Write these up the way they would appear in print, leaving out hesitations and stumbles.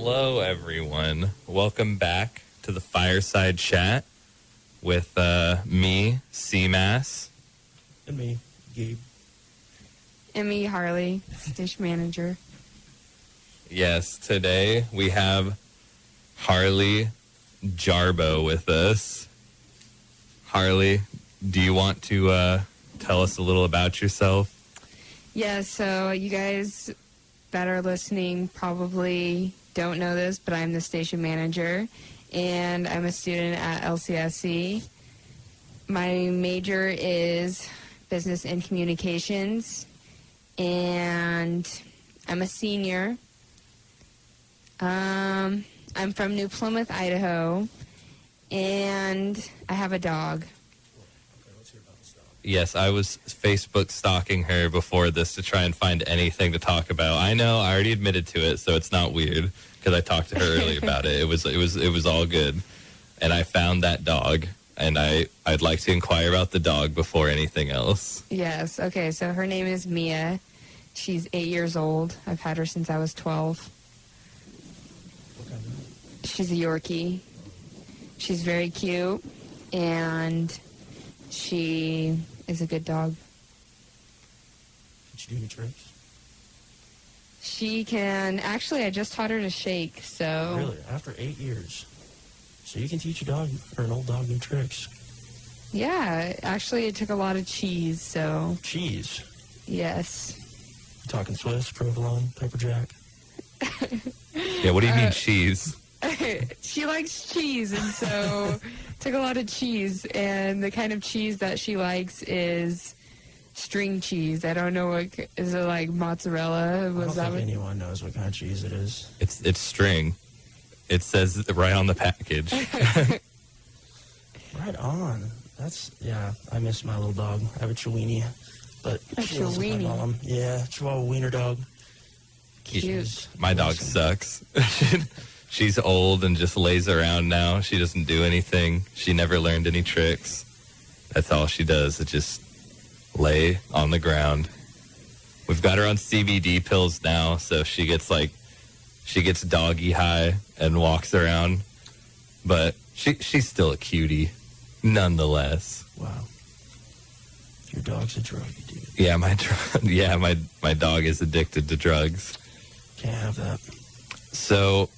Hello, everyone. Welcome back to the Fireside Chat with me, C-Mass. And me, Gabe. And me, Harli, station manager. Yes, today we have Harli Jarboe with us. Harli, do you want to tell us a little about yourself? Yeah, so you guys that are listening probably don't know this, but I'm the station manager, and I'm a student at LCSC. My major is business and communications, and I'm a senior. I'm from New Plymouth, Idaho, and I have a dog. Yes, I was Facebook stalking her before this to try and find anything to talk about. I know, I already admitted to it, so it's not weird because I talked to her earlier about it. It was all good, and I found that dog, and I'd like to inquire about the dog before anything else. Yes. Okay. So her name is Mia. She's 8 years old. I've had her since I was 12. What kind of dog? She's a Yorkie. She's very cute, and she is a good dog. Did she do any tricks? She can, actually, I just taught her to shake, so. Really? After 8 years? So you can teach a dog or an old dog new tricks? Yeah, actually, it took a lot of cheese, so. Cheese? Yes. You talking Swiss, provolone, pepper jack? Yeah, what do you mean cheese? She likes cheese, and so took a lot of cheese, and the kind of cheese that she likes is string cheese. I don't know what, is it like mozzarella? I don't think anyone knows what kind of cheese it is. It's string. It says it right on the package. Right on. Yeah, I miss my little dog. I have a Chiweenie, but A she lives with my Chiweenie? mom. Yeah, Chihuahua wiener dog. Cute. My dog sucks. She's old and just lays around now. She doesn't do anything. She never learned any tricks. That's all she does. Is just lay on the ground. We've got her on CBD pills now, so she gets doggy high and walks around. But she's still a cutie, nonetheless. Wow. Your dog's a druggie, dude. Yeah, my dog is addicted to drugs. Can't have that. So,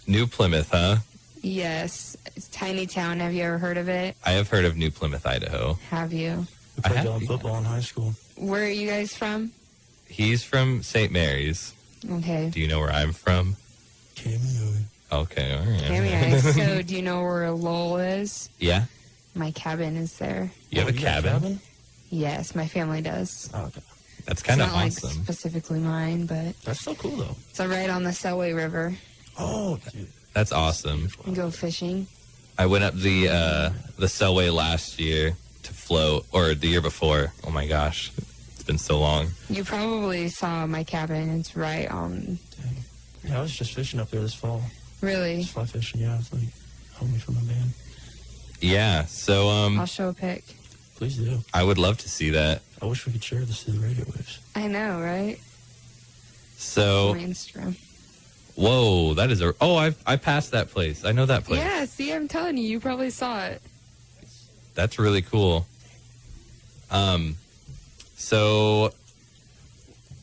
New Plymouth, huh? Yes. It's tiny town. Have you ever heard of it? I have heard of New Plymouth, Idaho. Have you? We I played have- dog football in high school. Where are you guys from? He's from St. Mary's. Okay. Do you know where I'm from? Cameo. Okay, all right. Cameo. So do you know where Lowell is? Yeah? My cabin is there. You have a got cabin? Yes, my family does. Oh, okay. That's kind of It's not awesome. like specifically mine, but That's so cool, though. it's right on the Selway River. Oh, dude. That's awesome. You can go fishing. I went up the Selway last year to float, or the year before. Oh my gosh, it's been so long. You probably saw my cabin. It's right on. Dang. Yeah, I was just fishing up there this fall. Really? Just fly fishing, yeah. It's like homie from my band. Yeah, so I'll show a pic. Please do. I would love to see that. I wish we could share this through the radio waves. I know, right? So, My Instagram. whoa, that is I passed that place. I know that place. Yeah, see, I'm telling you, you probably saw it. That's really cool. So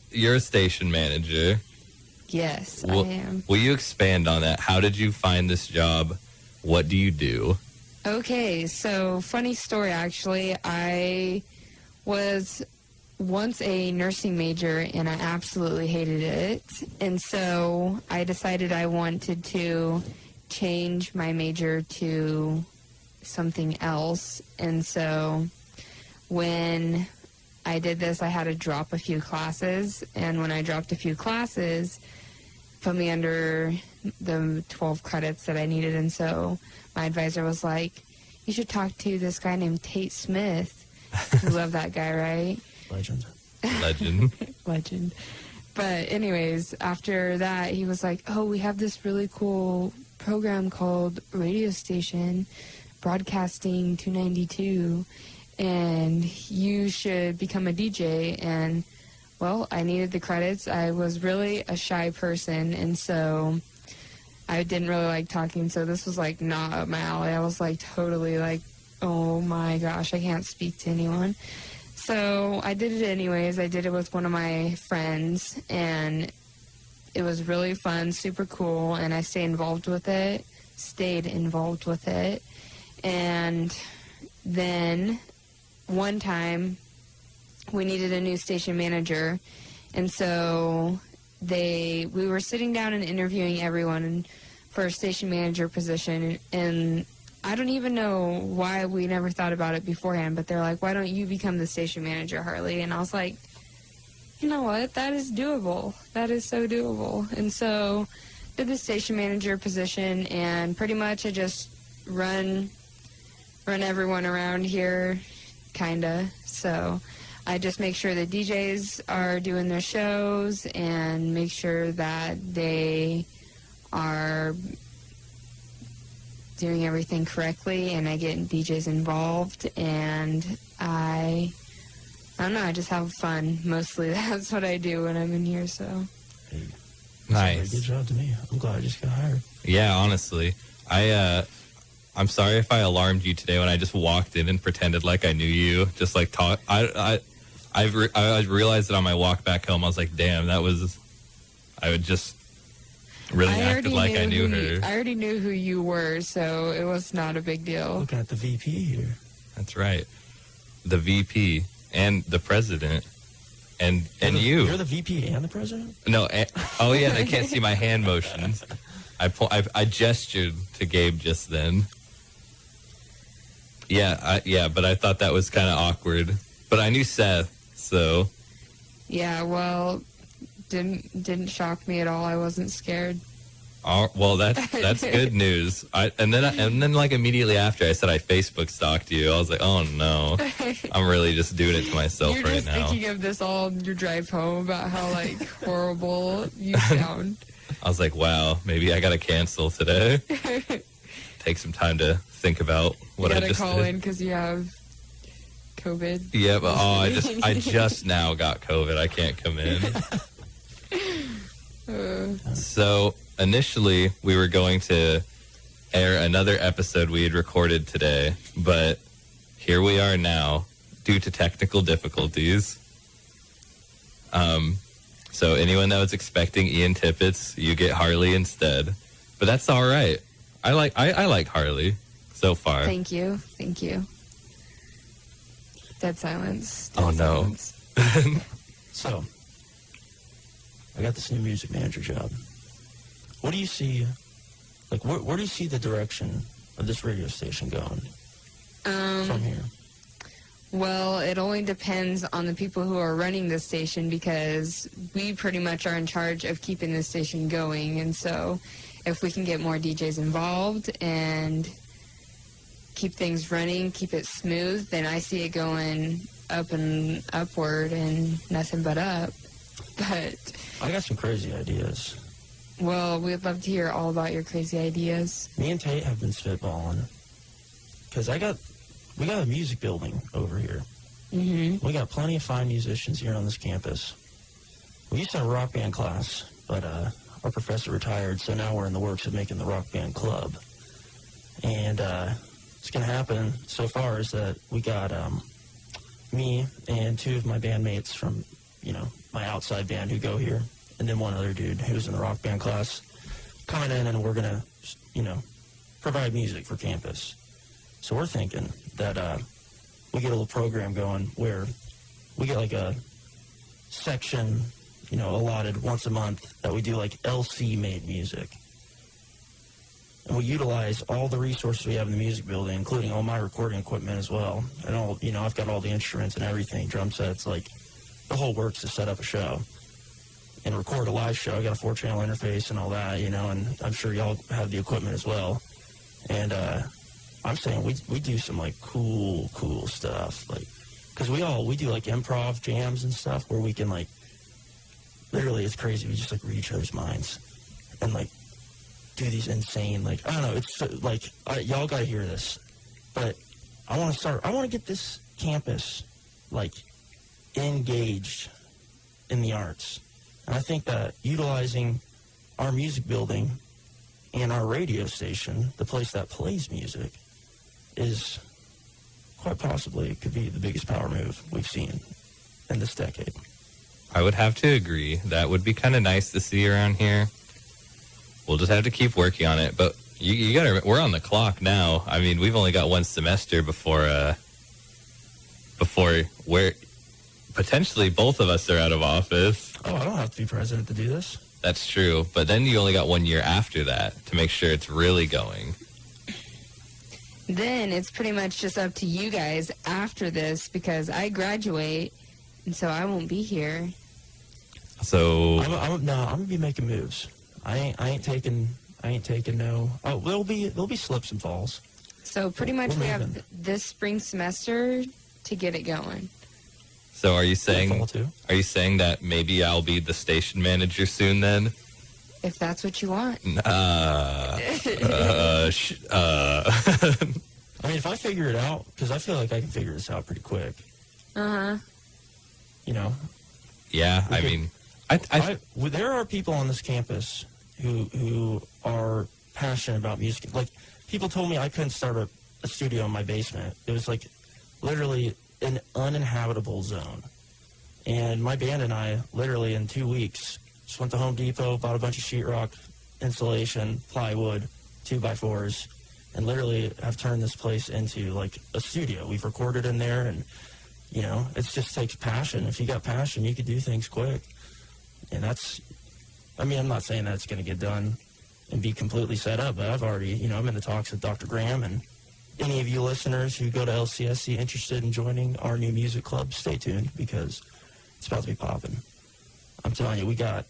you're a station manager. Yes, Will, I am. will you expand on that? How did you find this job? What do you do? Okay, so funny story actually. I was once a nursing major and I absolutely hated it. And so I decided I wanted to change my major to something else. And so when I did this, I had to drop a few classes. And when I dropped a few classes, put me under the 12 credits that I needed. And so my advisor was like, you should talk to this guy named Tate Smith. You love that guy, right? Legend. Legend. Legend. But anyways, after that, he was like, oh, we have this really cool program called Radio Station Broadcasting 292, and you should become a DJ. And well, I needed the credits. I was really a shy person, and so I didn't really like talking, so this was, like, not up my alley. I was, like, totally, like, oh, my gosh, I can't speak to anyone. So I did it anyways. I did it with one of my friends, and it was really fun, super cool, and I stayed involved with it. And then one time we needed a new station manager, and so we were sitting down and interviewing everyone for a station manager position, and I don't even know why we never thought about it beforehand, but they're like, why don't you become the station manager, Harli? And I was like, you know what, that is doable. That is so doable. And so did the station manager position, and pretty much I just run everyone around here, kinda. So I just make sure the DJs are doing their shows and make sure that they are doing everything correctly, and I get DJs involved, and I don't know, I just have fun. Mostly that's what I do when I'm in here, so. Hey, Nice. Good job to me. I'm glad I just got hired. Yeah, honestly. I'm sorry if I alarmed you today when I just walked in and pretended like I knew you. Just like talk. I realized that on my walk back home, I was like, damn, I would just really acted like I knew her. I already knew who you were, so it was not a big deal. Looking at the VP here. That's right. The VP and the president and you. You're the VP and the president? No. Oh, yeah, they can't see my hand motions. I gestured to Gabe just then. Yeah, but I thought that was kind of awkward. But I knew Seth, so. Yeah, well, didn't shock me at all. I wasn't scared. Well, that's good news. And then like immediately after, I said I Facebook stalked you. I was like, oh no, I'm really just doing it to myself You're right just now. thinking of this all on your drive home about how like horrible you sound. I was like, wow, maybe I gotta cancel today. Take some time to think about what I just call did. in because you have COVID. Yeah, but I just now got COVID. I can't come in. So initially, we were going to air another episode we had recorded today, but here we are now due to technical difficulties. So anyone that was expecting Ian Tippett, you get Harli instead. But that's all right. I like Harli so far. Thank you. Dead silence. Oh, no. So, I got this new music manager job. What do you see, like, where do you see the direction of this radio station going from here? Well, it only depends on the people who are running this station, because we pretty much are in charge of keeping this station going. And so if we can get more DJs involved and keep things running, keep it smooth, then I see it going up and upward and nothing but up. But I got some crazy ideas. well, we'd love to hear all about your crazy ideas. Me and Tate have been spitballing because we got a music building over here. Mm-hmm. We got plenty of fine musicians here on this campus. We used to have a rock band class, but our professor retired, so now we're in the works of making the rock band club. And what's going to happen so far is that we got me and two of my bandmates from, my outside band who go here, and then one other dude who's in the rock band class coming in, and we're going to, provide music for campus. So we're thinking that we get a little program going where we get like a section, allotted once a month that we do like LC-made music. And we utilize all the resources we have in the music building, including all my recording equipment as well. And all, I've got all the instruments and everything, drum sets, like the whole works to set up a show and record a live show. I got a 4-channel interface and all that, and I'm sure y'all have the equipment as well. And I'm saying we do some like cool stuff, like, because we do like improv jams and stuff where we can like, literally it's crazy. We just like read each other's minds and like do these insane, like, I don't know, it's like, y'all gotta hear this, but I want to get this campus like engaged in the arts. And I think that utilizing our music building and our radio station, the place that plays music, is quite possibly, it could be the biggest power move we've seen in this decade. I would have to agree. That would be kind of nice to see around here. We'll just have to keep working on it. But you gotta, we're on the clock now. I mean, we've only got one semester before we're potentially both of us are out of office. Oh, I don't have to be president to do this. That's true. But then you only got 1 year after that to make sure it's really going. Then it's pretty much just up to you guys after this, because I graduate, and so I won't be here. So I'm gonna be making moves. I ain't taking no. Oh, there'll be slips and falls. So pretty much we have this spring semester to get it going. So are you Fall too. that maybe I'll be the station manager soon then? If that's what you want. I mean, if I figure it out, because I feel like I can figure this out pretty quick. Uh-huh. You know. Yeah, I mean, there are people on this campus who are passionate about music. Like, people told me I couldn't start a studio in my basement. It was like literally an uninhabitable zone. And my band and I, literally in 2 weeks, just went to Home Depot, bought a bunch of sheetrock, insulation, plywood, 2x4s, and literally have turned this place into like a studio. We've recorded in there, and you know, it just takes passion. If you got passion, you could do things quick. And I mean, I'm not saying that it's going to get done and be completely set up, but I've already, I'm in the talks with Dr. Graham, and any of you listeners who go to LCSC interested in joining our new music club, stay tuned, because it's about to be popping. I'm telling you, we got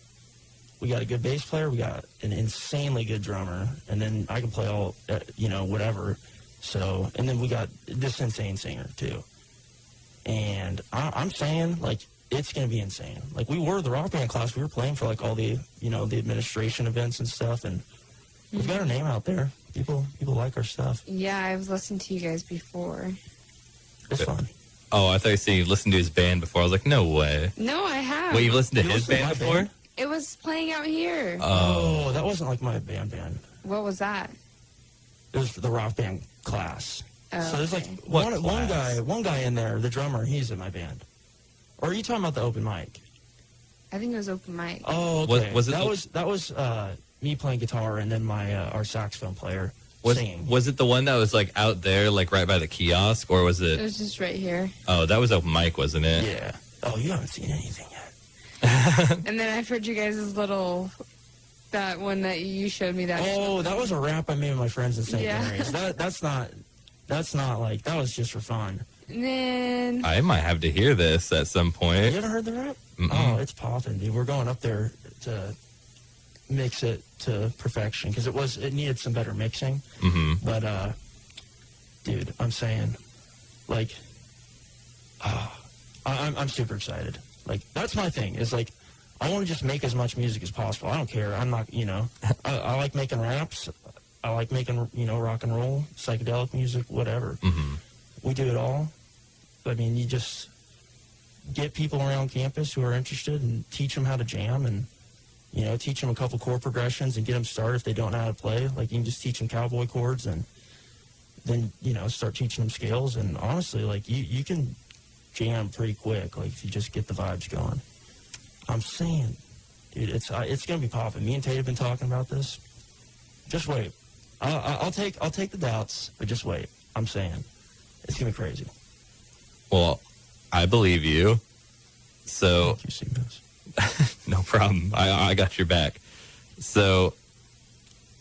a good bass player, we got an insanely good drummer, and then I can play all, whatever. So, and then we got this insane singer too. And I'm saying, like, it's going to be insane. Like, we were the rock band class. We were playing for, like, all the, the administration events and stuff. And we've got our name out there. People like our stuff. Yeah, I've listened to you guys before. It's fun. Oh, I thought you said you listened to his band before. I was like, no way. No, I have. Wait, you listened to his band before? Band? It was playing out here. Oh, that wasn't like my band. What was that? It was the rock band class. Oh, so there's like okay. one guy in there, the drummer, he's in my band. Or are you talking about the open mic? I think it was open mic. Oh, okay. That was me playing guitar, and then our saxophone player singing. Was it the one that was like out there, like right by the kiosk, or was it? It was just right here. Oh, that was open mic, wasn't it? Yeah. Oh, you haven't seen anything yet. And then I've heard you guys' that one that you showed me that. Oh, that was a rap I made with my friends in St. Yeah. Mary's. That's not like, that was just for fun. And then I might have to hear this at some You point. ever heard the rap? Mm-mm. Oh, it's popping, dude. We're going up there to mix it to perfection, because it needed some better mixing. Mm-hmm. But, dude, I'm saying, like, I'm super excited. Like, that's my thing, is like, I want to just make as much music as possible. I don't care. I'm not, I like making raps. I like making, rock and roll, psychedelic music, whatever. Mm-hmm. We do it all. I mean, you just get people around campus who are interested and teach them how to jam, and, teach them a couple chord progressions and get them started if they don't know how to play. Like, you can just teach them cowboy chords, and then, start teaching them scales. And honestly, like, you can jam pretty quick, like, if you just get the vibes going. I'm saying, dude, it's going to be popping. Me and Tate have been talking about this. Just wait. I'll take the doubts, but just wait. I'm saying, it's going to be crazy. Well, I believe you. So Thank you, C-Mass. no problem. I got your back. So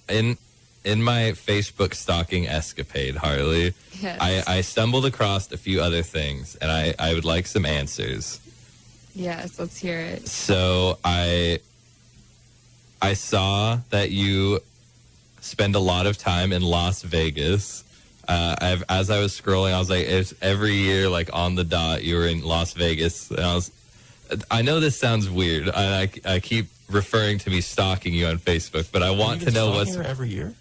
in my Facebook stalking escapade, Harli, yes. I stumbled across a few other things, and I would like some answers. Yes, let's hear it. So I saw that you spend a lot of time in Las Vegas. As I was scrolling, I was like, it's every year, like on the dot, you were in Las Vegas. And I know this sounds weird. I keep referring to me stalking you on Facebook, but I want to know what's. Her every year?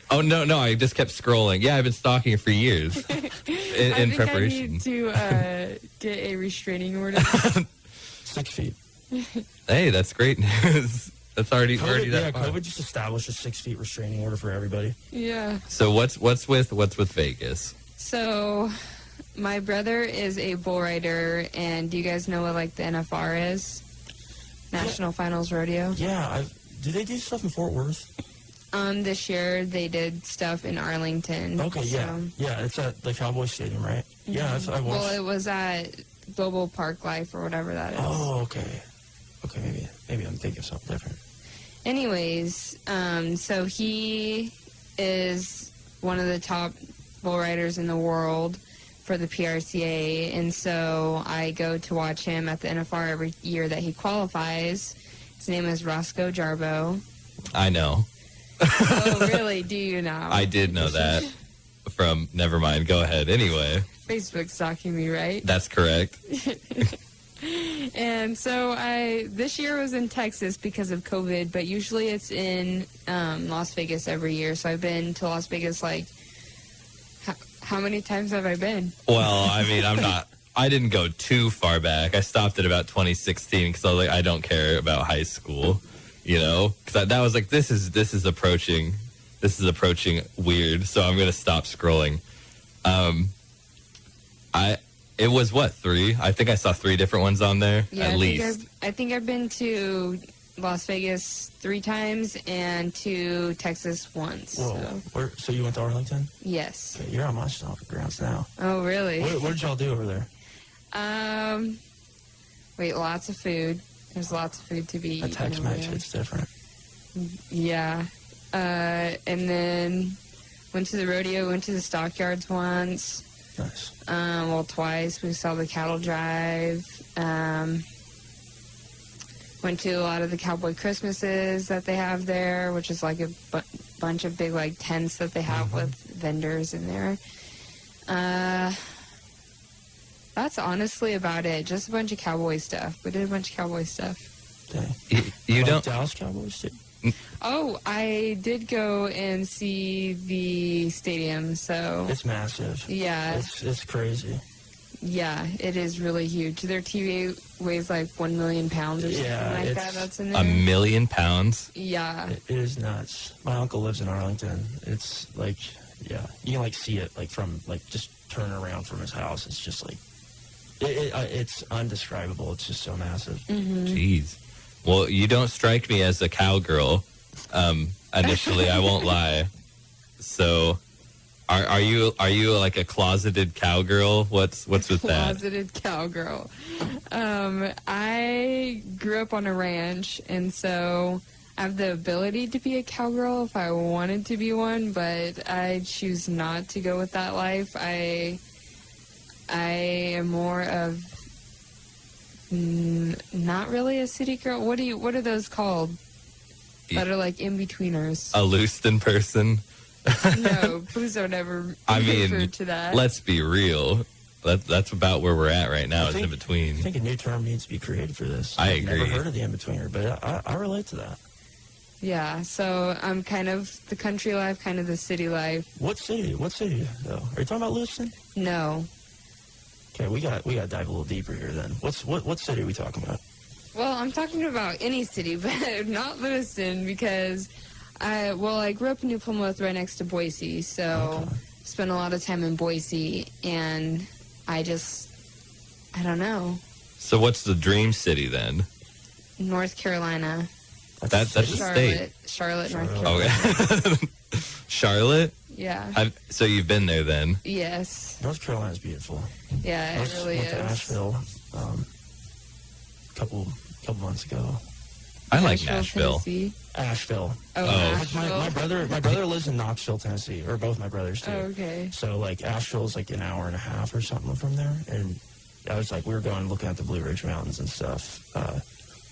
Oh no! I just kept scrolling. Yeah, I've been stalking her for years in preparation. I need to get a restraining order. 6 feet. Hey, that's great news. That's already that far. COVID just established a 6 feet restraining order for everybody. Yeah. So what's with Vegas? So, my brother is a bull rider, and do you guys know what like the NFR is? National Finals Rodeo. Yeah, do they do stuff in Fort Worth? This year they did stuff in Arlington. Okay, yeah, it's at the Cowboy Stadium, right? Mm-hmm. Yeah, I watched. Well, it was at Global Park Life or whatever that is. Oh, okay, maybe I'm thinking of something different. Anyways, so he is one of the top bull riders in the world for the PRCA, and so I go to watch him at the NFR every year that he qualifies. His name is Roscoe Jarboe. I know. Oh, really? Do you know? I did know that from, never mind, go ahead. Anyway. Facebook's stalking me, right? That's correct. And so this year was in Texas because of COVID, but usually it's in Las Vegas every year. So I've been to Las Vegas like, how many times have I been? Well, I mean, I didn't go too far back. I stopped at about 2016 because I was like, I don't care about high school, you know? Because that was like, this is approaching weird, so I'm going to stop scrolling. It was what, 3? I think I saw 3 different ones on there, Yeah, at least. I think I've been to Las Vegas 3 times and to Texas once. Whoa, so you went to Arlington? Yes. Okay, you're on my stomping grounds now. Oh, really? What did y'all do over there? Lots of food. There's lots of food to be eaten. At Tex-Mex, it's different. Yeah. And then went to the rodeo, went to the stockyards once. Nice. Twice. We saw the cattle drive. Went to a lot of the cowboy Christmases that they have there, which is like a bunch of big like tents that they have with vendors in there. That's honestly about it. Just a bunch of cowboy stuff. We did a bunch of cowboy stuff. Dang. You don't... Dallas Cowboys too? Oh, I did go and see the stadium, so... It's massive. Yeah. It's crazy. Yeah, it is really huge. Their TV weighs like 1 million pounds or something like that. That's in there. 1 million pounds? Yeah. It is nuts. My uncle lives in Arlington. It's like, yeah, you can like see it like from like just turn around from his house. It's just like, it's undescribable. It's just so massive. Mm-hmm. Jeez. Well, you don't strike me as a cowgirl. Initially, I won't lie. So, are you like a closeted cowgirl? What's with that? Closeted cowgirl. I grew up on a ranch, and so I have the ability to be a cowgirl if I wanted to be one, but I choose not to go with that life. I am more of not really a city girl. What are those called? That are like in-betweeners. A Lewiston person? No, please don't ever refer to that. Let's be real. That's about where we're at right now, is in between. I think a new term needs to be created for this. I I've agree. never heard of the in-betweener, but I relate to that. Yeah, so I'm kind of the country life, kind of the city life. What city, though? Are you talking about Lewiston? No. Okay, we got to dive a little deeper here then. What city are we talking about? Well, I'm talking about any city, but not Lewiston, because I grew up in New Plymouth right next to Boise, so spent a lot of time in Boise, and I don't know. So what's the dream city then? North Carolina. That's a state. Charlotte, North Carolina. Okay. Charlotte? Yeah. So you've been there then? Yes. North Carolina's beautiful. Yeah, it really went is. to Asheville a couple months ago. I like Nashville. Tennessee. Asheville. Oh, Asheville. My brother lives in Knoxville, Tennessee, or both my brothers do. Oh, okay. So like Asheville's like an hour and a half or something from there, and I was like, we were going looking at the Blue Ridge Mountains and stuff.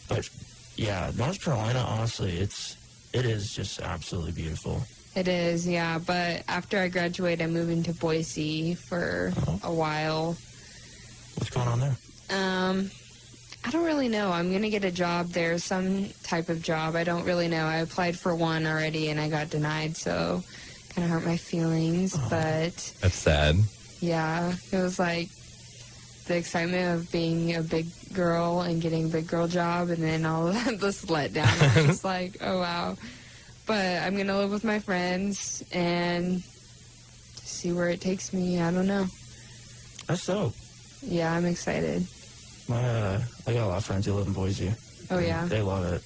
But yeah, North Carolina, honestly, it is just absolutely beautiful. It is, yeah. But after I graduate, I'm moving to Boise for a while. What's going on there? I don't really know. I'm going to get a job there, some type of job. I don't really know. I applied for one already, and I got denied, so kind of hurt my feelings. But that's sad. yeah, it was like the excitement of being a big girl and getting a big girl job, and then all of this letdown. I was just like, oh wow. But I'm gonna live with my friends and see where it takes me. I don't know. That's dope. Yeah, I'm excited. I got a lot of friends who live in Boise. Oh and yeah. They love it.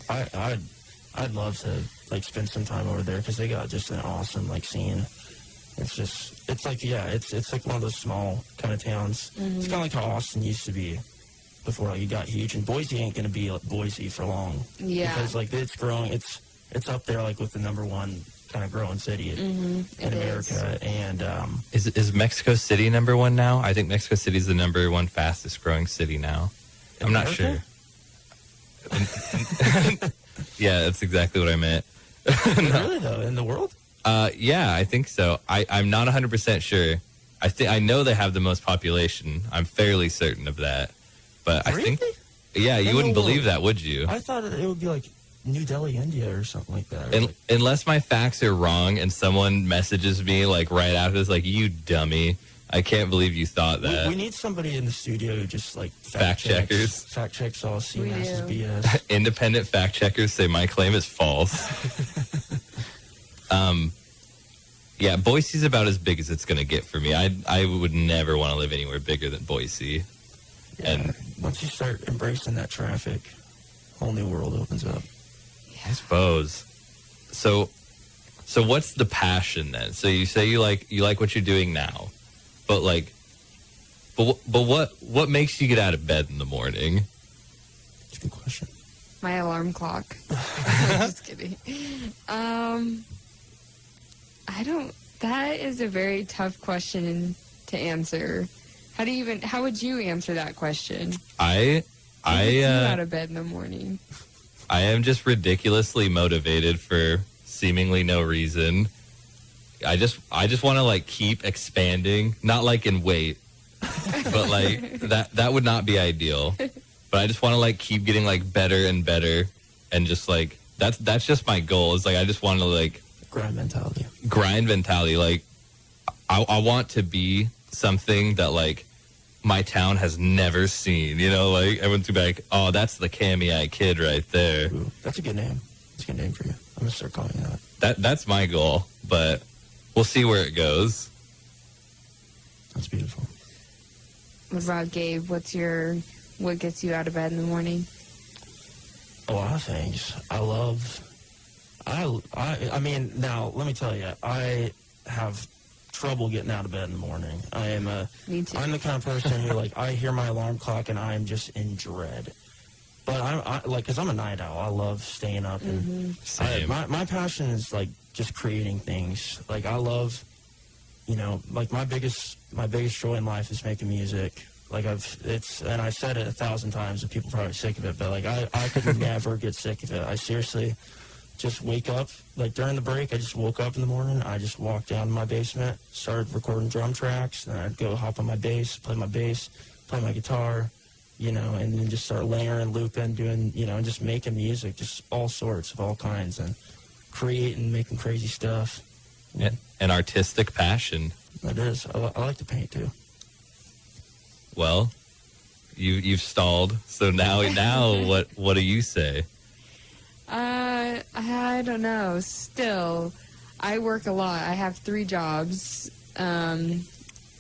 I'd love to like spend some time over there because they got just an awesome like scene. It's like one of those small kind of towns. Mm-hmm. It's kind of like how Austin used to be before like, it got huge. And Boise ain't gonna be like Boise for long. Yeah. Because like it's growing. It's up there like with the #1 kind of growing city in America. And is Mexico City #1 now? I think Mexico City is the #1 fastest growing city now. I'm not sure. Yeah, that's exactly what I meant. No. Really though, in the world? Yeah, I think so. I'm not 100% sure. I know they have the most population. I'm fairly certain of that. But really? I think, yeah, you wouldn't believe that, would you? I thought it would be like New Delhi, India, or something like that. Unless my facts are wrong and someone messages me like right after this, like, you dummy. I can't believe you thought that. We need somebody in the studio who just like fact checkers. Fact checks all C-Mass's BS. Independent fact checkers say my claim is false. Yeah, Boise's about as big as it's going to get for me. I would never want to live anywhere bigger than Boise. Yeah, and once you start embracing that traffic, a whole new world opens up. I suppose. So what's the passion then? So you say you like what you're doing now, but what makes you get out of bed in the morning? That's a good question. My alarm clock. Just kidding. That is a very tough question to answer. How would you answer that question? I out of bed in the morning. I am just ridiculously motivated for seemingly no reason. I just want to like keep expanding, not like in weight, but like that would not be ideal. But I just want to like keep getting like better and better, and just like that's just my goal. Is like I just want to like grind mentality. Like I want to be something that like my town has never seen. You know, like everyone's gonna be like, oh, that's the Cammy Eye Kid right there. Ooh, that's a good name. That's a good name for you. I'm gonna start calling you that. That's my goal, but we'll see where it goes. That's beautiful. What about Gabe? What gets you out of bed in the morning? A lot of things. I mean, now, let me tell you, I have trouble getting out of bed in the morning. Me too. I'm the kind of person who, like, I hear my alarm clock and I'm just in dread. But because I'm a night owl, I love staying up. And Same. my passion is, like, just creating things. Like, I love, like, my biggest joy in life is making music. Like, and I said it 1,000 times, and people are probably sick of it, but, like, I could never get sick of it. I seriously just wake up, like, during the break, I just woke up in the morning, I just walked down to my basement, started recording drum tracks, then I'd go hop on my bass, play my guitar, and then just start layering, looping, doing, just making music, just all sorts of all kinds, and creating, making crazy stuff. Yeah, an artistic passion. It is. I like to paint, too. Well, you've stalled. So now what do you say? I don't know. Still, I work a lot. I have 3 jobs.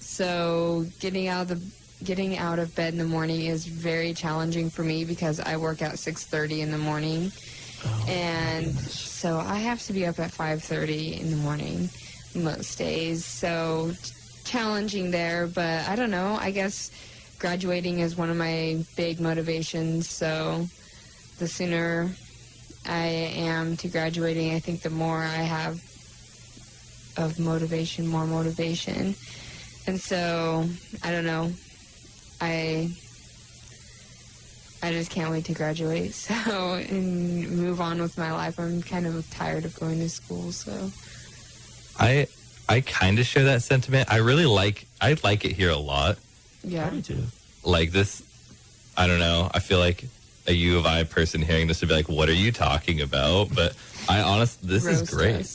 So getting out of bed in the morning is very challenging for me because I work at 6:30 in the morning. Oh, and so I have to be up at 5:30 in the morning most days. So challenging there, but I don't know. I guess graduating is one of my big motivations. So the sooner I am to graduating, I think the more I have of motivation, more motivation. And so, I don't know. I just can't wait to graduate. So, and move on with my life. I'm kind of tired of going to school, so. I kind of share that sentiment. I like it here a lot. Yeah. Me too. Like this, I don't know. I feel like a U of I person hearing this would be like, what are you talking about? But this is great.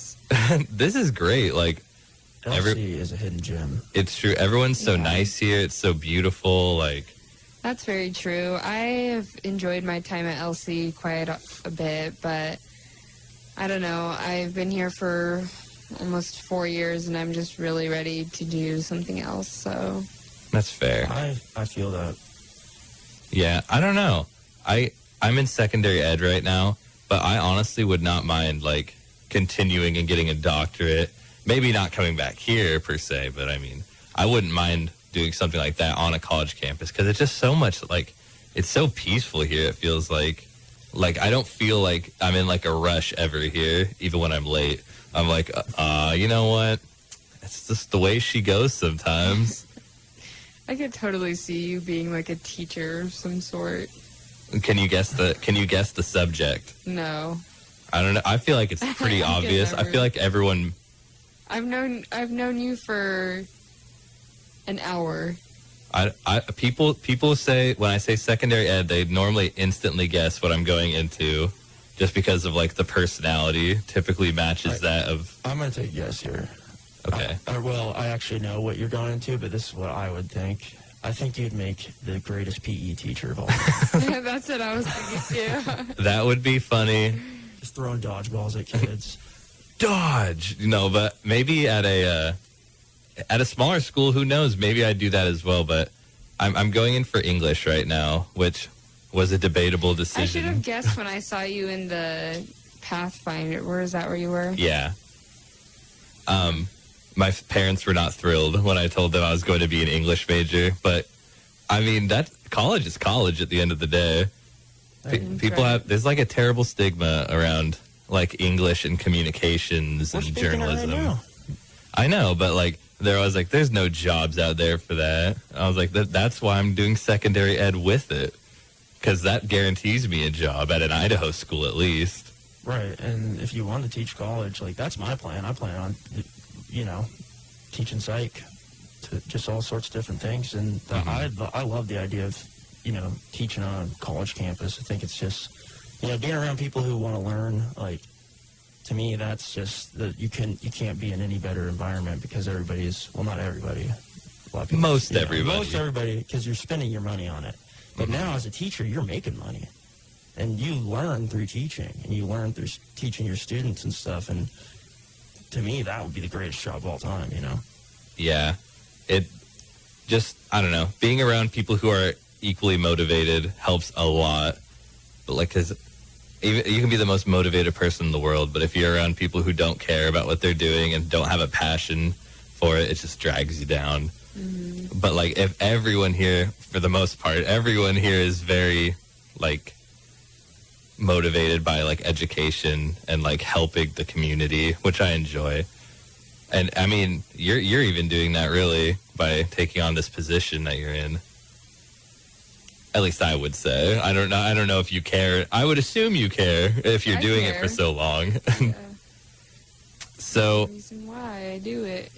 This is great. Like, LC is a hidden gem. It's true. Everyone's so nice here. It's so beautiful. Like, That's very true. I have enjoyed my time at LC quite a bit, but I don't know. I've been here for almost 4 years, and I'm just really ready to do something else. So That's fair. I feel that. Yeah, I don't know. I'm in secondary ed right now, but I honestly would not mind like continuing and getting a doctorate. Maybe not coming back here per se, but I mean, I wouldn't mind doing something like that on a college campus because it's just so much like it's so peaceful here. It feels like I don't feel like I'm in like a rush ever here, even when I'm late. I'm like, you know what? It's just the way she goes sometimes. I could totally see you being like a teacher of some sort. Can you guess the subject? No. I don't know. I feel like it's pretty obvious. I feel like everyone. I've known you for an hour. People say when I say secondary ed, they normally instantly guess what I'm going into, just because of like the personality typically matches that of. I'm gonna take a guess here. Okay. Well, I actually know what you're going into, but this is what I would think. I think you'd make the greatest PE teacher of all time. That's what I was thinking too. That would be funny. Just throwing dodgeballs at kids. Dodge. No, but maybe at a smaller school, who knows? Maybe I'd do that as well. But I'm going in for English right now, which was a debatable decision. I should have guessed when I saw you in the Pathfinder. Where is that? Where you were? Yeah. My parents were not thrilled when I told them I was going to be an English major, but I mean that college is college at the end of the day. People have there's like a terrible stigma around like English and communications and journalism. Right now. I know, but like they're always like, there's no jobs out there for that. I was like, that's why I'm doing secondary ed with it, because that guarantees me a job at an Idaho school at least. Right, and if you want to teach college, like that's my plan. I plan on, teaching psych to just all sorts of different things, and I love the idea of, teaching on a college campus. I think it's just, being around people who want to learn. Like, to me, that's just that you can't be in any better environment because everybody is, well, not everybody, a lot of people, most everybody, because you're spending your money on it. But now as a teacher, you're making money. And you learn through teaching, and you learn through teaching your students and stuff. And to me, that would be the greatest job of all time, Yeah. It just, I don't know, being around people who are equally motivated helps a lot. But like, because you can be the most motivated person in the world, but if you're around people who don't care about what they're doing and don't have a passion for it, it just drags you down. Mm-hmm. But like, if everyone here, for the most part, everyone here is very like motivated by like education and like helping the community, which I enjoy. And I mean, you're even doing that really by taking on this position that you're in. At least I would say. I don't know if you care. I would assume you care if you're doing it for so long. Yeah. So That's the reason why I do it.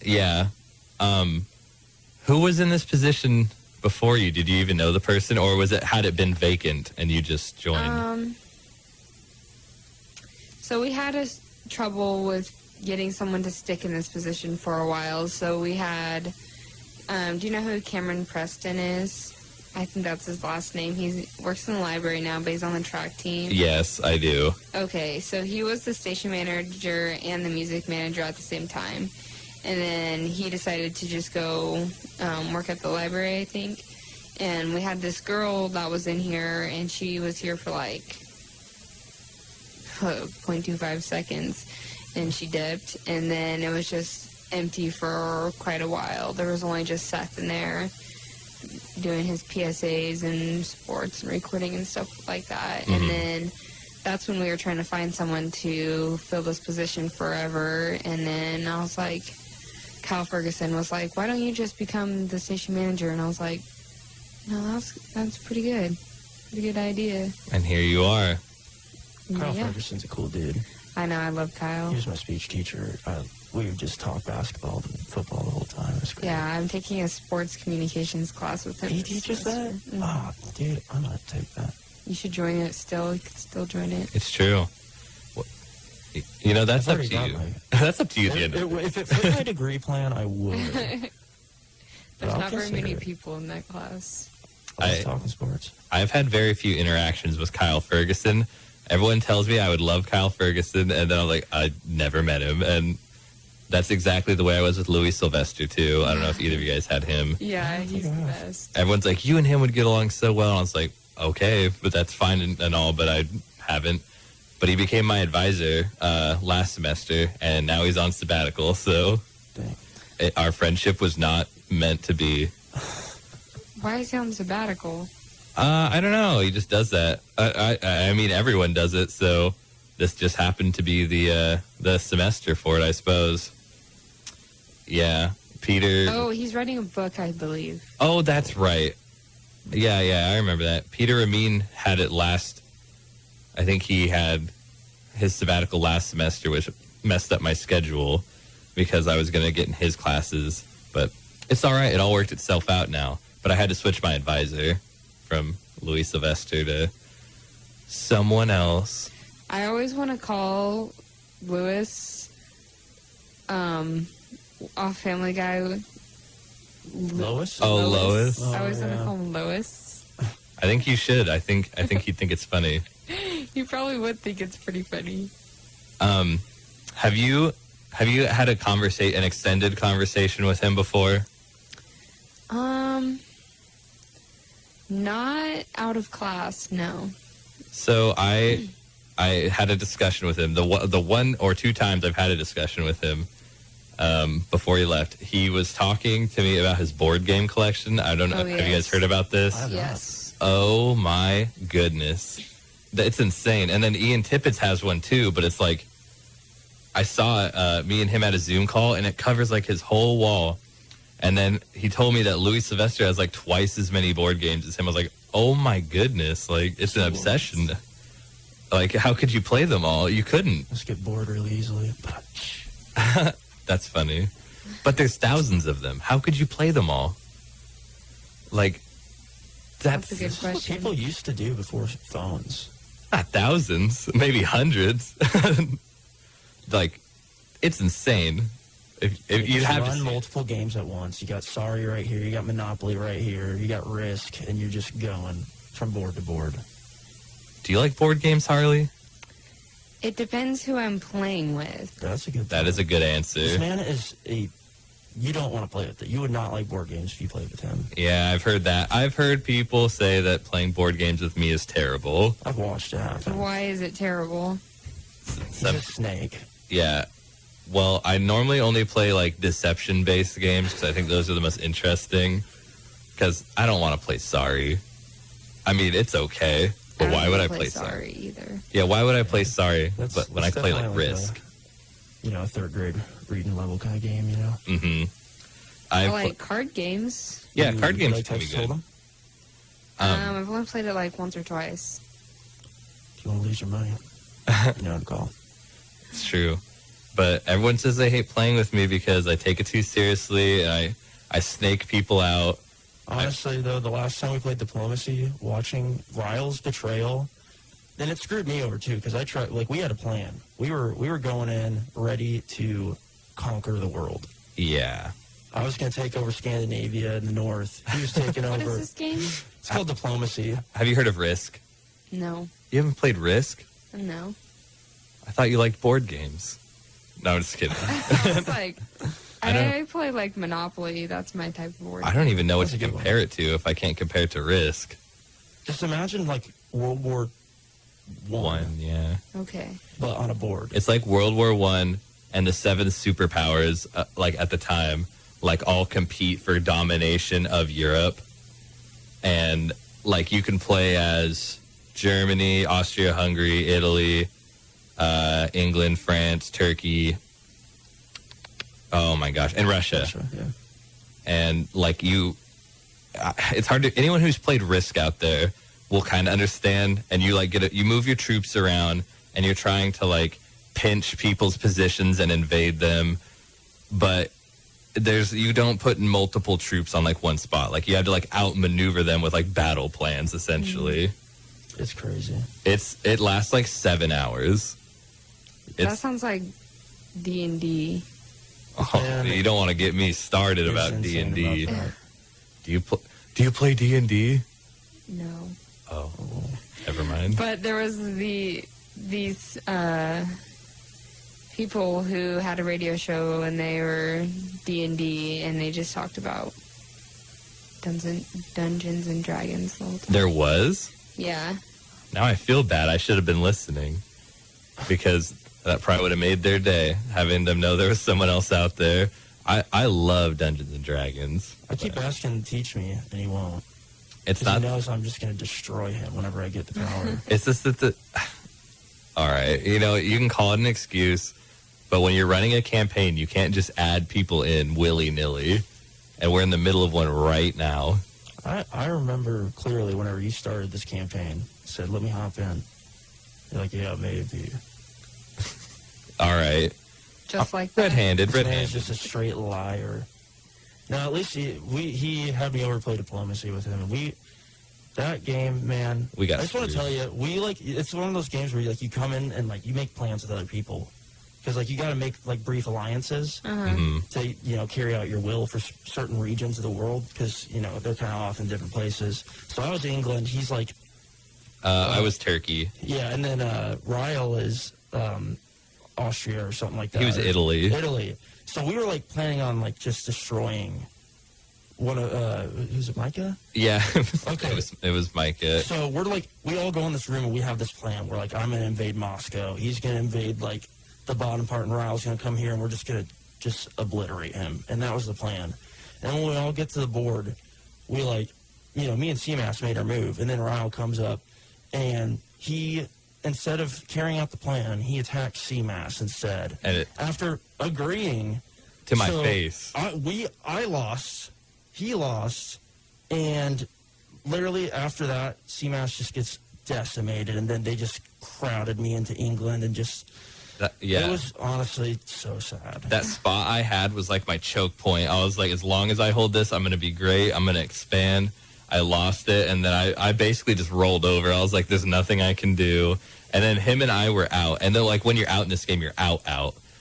Yeah. Who was in this position before you? Did you even know the person, or had it been vacant and you just joined? So we had trouble with getting someone to stick in this position for a while. So we had, do you know who Cameron Preston is? I think that's his last name. He works in the library now, but he's on the track team. Yes, I do. Okay, so he was the station manager and the music manager at the same time. And then he decided to just go work at the library, I think. And we had this girl that was in here, and she was here for like 0.25 seconds, and she dipped. And then it was just empty for quite a while. There was only just Seth in there doing his PSAs and sports and recording and stuff like that. Mm-hmm. And then that's when we were trying to find someone to fill this position forever. And then I was like, Kyle Ferguson was like, why don't you just become the station manager? And I was like, no, that's pretty good. Pretty good idea. And here you are. Kyle Ferguson's a cool dude. I know, I love Kyle. He was my speech teacher. We would just talk basketball and football the whole time. It was great. Yeah, I'm taking a sports communications class with him. He teaches that? Mm-hmm. Oh, dude, I'm going to take that. You should join it still. You could still join it. It's true. That's up to you. That's up to you at the end of it. If it fit my degree plan, I would. There's not very many people in that class. Always talking sports. I've had very few interactions with Kyle Ferguson. Everyone tells me I would love Kyle Ferguson, and then I'm like, I never met him. And that's exactly the way I was with Louis Sylvester, too. I don't know if either of you guys had him. Yeah, he's the best. Everyone's like, you and him would get along so well. And I was like, okay, but that's fine and all, but I haven't. But he became my advisor last semester, and now he's on sabbatical. So our friendship was not meant to be. Why is he on sabbatical? I don't know. He just does that. I mean, everyone does it. So this just happened to be the semester for it, I suppose. Yeah, Peter. Oh, he's writing a book, I believe. Oh, that's right. Yeah, I remember that. Peter Amin had it last. I think he had his sabbatical last semester, which messed up my schedule because I was going to get in his classes. But it's all right. It all worked itself out now. But I had to switch my advisor from Louis Sylvester to someone else. I always want to call Louis off Family Guy. Lois? Oh, Lois. I always want to call him Lois. I think you should. I think he'd think it's funny. You probably would think it's pretty funny. Have you had an extended conversation with him before? Not out of class, no. So I had a discussion with him. The one or two times I've had a discussion with him before he left, he was talking to me about his board game collection. I don't know. Oh, Have you guys heard about this? Yes. Oh my goodness. It's insane. And then Ian Tippett has one too, but it's like, I saw me and him at a Zoom call, and it covers like his whole wall. And then he told me that Louis Sylvester has like twice as many board games as him. I was like, oh my goodness, like it's an obsession. Like, how could you play them all? You couldn't. Let's get bored really easily. That's funny. But there's thousands of them. How could you play them all? Like, That's a good That's what question. people used to do before phones. not thousands, maybe hundreds. Like, it's insane. If you have run to multiple games at once, you got Sorry right here, you got Monopoly right here, you got Risk, and you're just going from board to board. Do you like board games, Harli? It depends who I'm playing with. That's a good. That is a good This answer. man is a. You don't want to play with it. You would not like board games if you played with him. Yeah, I've heard that. I've heard people say that playing board games with me is terrible. I've watched it happen. Why is it terrible? He's a snake. Yeah. Well, I normally only play like deception-based games because I think those are the most interesting. Because I don't want to play Sorry. I mean, it's okay, but why would I play Sorry? Either? Yeah, why would I play Sorry? That's- But when I that's play like definitely like Risk. A third grade reading level kind of game, you know? Mm-hmm. I like card games. Yeah, You card games like can be Texas good. Hold'em? I've only played it like once or twice. If you want to lose your money, you know what to call. It's true. But everyone says they hate playing with me because I take it too seriously and I snake people out. Honestly, though, the last time we played Diplomacy, watching Ryle's betrayal, then it screwed me over, too, because I tried, like, we had a plan. We were going in ready to conquer the world. Yeah. I was going to take over Scandinavia in the north. He was taking What over. is this game? It's called Diplomacy. Have you heard of Risk? No. You haven't played Risk? No. I thought you liked board games. No, I'm just kidding. I was like, I don't- I play like Monopoly. That's my type of board. I don't even know what That's to a good compare it to if I can't compare it to Risk. Just imagine, like, World War One, yeah. Okay. but on a board. It's like World War I and the 7 superpowers, like at the time, like all compete for domination of Europe. And like you can play as Germany, Austria-Hungary, Italy, England, France, Turkey. Oh my gosh, and Russia. Russia, yeah. And like it's hard to, anyone who's played Risk out there will kind of understand. And you like you move your troops around and you're trying to like pinch people's positions and invade them. But you don't put multiple troops on like one spot. Like you have to like outmaneuver them with like battle plans essentially. It's crazy. It lasts like 7 hours. That sounds like D&D. Oh, Man, you don't want to get me started It's about insane D&D. about that. Do you play D&D? No. Oh, never mind. But there was these people who had a radio show, and they were D&D, and they just talked about Dungeons and Dragons the whole time. There was? Yeah. Now I feel bad. I should have been listening, because that probably would have made their day, having them know there was someone else out there. I love Dungeons and Dragons. I keep asking him to teach me, and he won't. It's Because not. he knows I'm just going to destroy him whenever I get the power. It's just that all right, you know, you can call it an excuse, but when you're running a campaign, you can't just add people in willy-nilly, and we're in the middle of one right now. I remember clearly whenever you started this campaign, said, let me hop in. You're like, yeah, maybe. All right. Just like that. Red-handed, This man's red-handed. just a straight liar. No, at least he had me over to play diplomacy with him. And that game, man. We got I just want to screwed. tell you, it's one of those games where you come in and you make plans with other people. Because you got to make brief alliances to carry out your will for certain regions of the world, because they're kind of off in different places. So I was England. He's I was Turkey. yeah, and then Ryle is Austria or something like that. He was Italy. Italy. So we were planning on just destroying one of who's it, Micah? Yeah. Okay. It was Micah. So we're we all go in this room and we have this plan. We're I'm gonna invade Moscow. He's gonna invade the bottom part, and Ryle's gonna come here, and we're just gonna obliterate him. And that was the plan. And when we all get to the board, we me and C-Mass made our move, and then Ryle comes up, and he, instead of carrying out the plan, he attacked C-Mass instead. And After agreeing to my So, face. I lost, he lost, and literally after that, C-Mass just gets decimated, and then they just crowded me into England, and Yeah. it was honestly so sad. That spot I had was my choke point. I was as long as I hold this, I'm going to be great. I'm going to expand. I lost it, and then I basically just rolled over. I was there's nothing I can do. And then him and I were out. And then, when you're out in this game, you're out.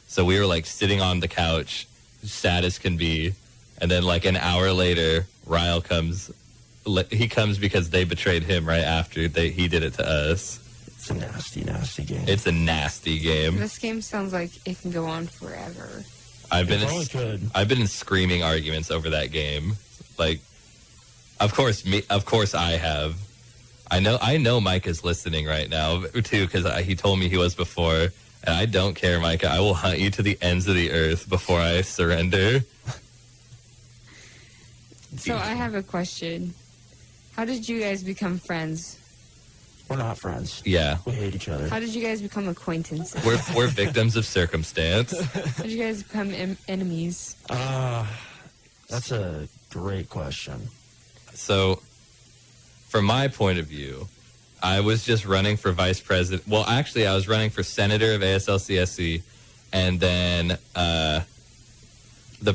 So we were, sitting on the couch, sad as can be. And then, an hour later, Ryle comes. He comes because they betrayed him right after he did it to us. It's a nasty, nasty game. It's a nasty game. This game sounds like it can go on forever. I've been probably could. I've been in screaming arguments over that game. Of course I have. I know Micah's listening right now too, because he told me he was before, and I don't care, Micah. I will hunt you to the ends of the earth before I surrender. So I have a question. How did you guys become friends? We're not friends. Yeah, We hate each other. How did you guys become acquaintances? we're victims of circumstance. How did you guys become enemies? That's a great question. So, from my point of view, I was just running for vice president. Well, actually, I was running for senator of ASL-CSC, and then the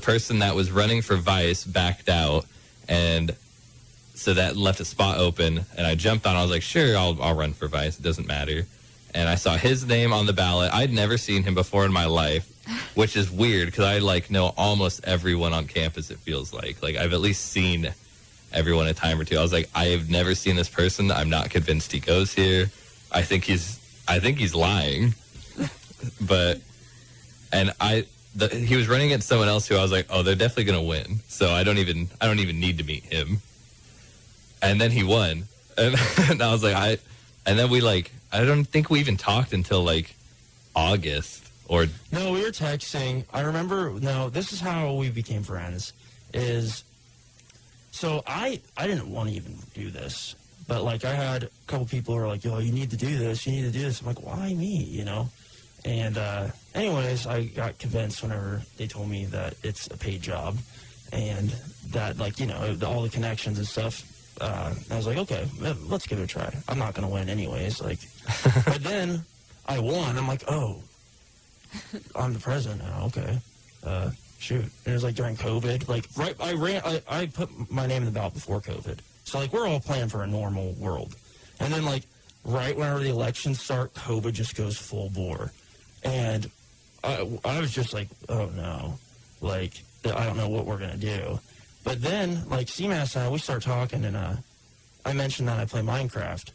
person that was running for vice backed out, and so that left a spot open, and I jumped on. I was like, sure, I'll run for vice. It doesn't matter. And I saw his name on the ballot. I'd never seen him before in my life, which is weird because I know almost everyone on campus, it feels like. I've at least seen everyone a time or two. I was like, I have never seen this person. I'm not convinced he goes here. I think he's lying. He was running against someone else who I was like, oh, they're definitely going to win. So I don't even need to meet him. And then he won. And I was like, I don't think we even talked until August or. No, we were texting. I remember. No, this is how we became friends. So I didn't want to even do this, but I had a couple people who were like, "Yo, you need to do this. You need to do this." I'm like, "Why me?" And anyways, I got convinced whenever they told me that it's a paid job, and that all the connections and stuff. I was like, okay, let's give it a try. I'm not gonna win anyways. But then I won. I'm like, oh, I'm the president now. Okay. Shoot. And it was during COVID. I put my name in the ballot before COVID. So we're all planning for a normal world. And then right whenever the elections start, COVID just goes full bore. And I was just oh no. I don't know what we're gonna do. But then C-Mass and I, we start talking, and I mentioned that I play Minecraft,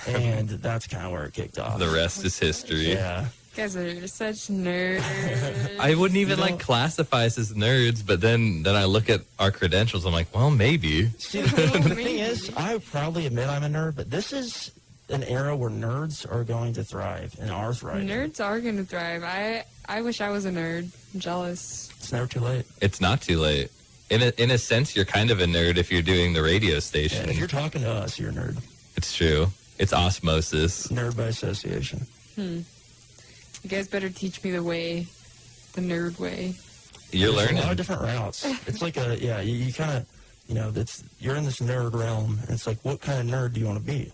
and that's kind of where it kicked off. The rest is history. Yeah. You guys are such nerds. I wouldn't even classify us as nerds, but then I look at our credentials. I'm like, well, maybe. See, the thing is, I would probably admit I'm a nerd, but this is an era where nerds are going to thrive and are thriving. Nerds are going to thrive. I wish I was a nerd. I'm jealous. It's never too late. It's not too late. In a sense, you're kind of a nerd if you're doing the radio station. Yeah, if you're talking to us, you're a nerd. It's true. It's osmosis. Nerd by association. You guys better teach me the nerd way. You're There's learning. a lot of different routes. It's like you kind of, you're in this nerd realm, and it's like, what kind of nerd do you want to be?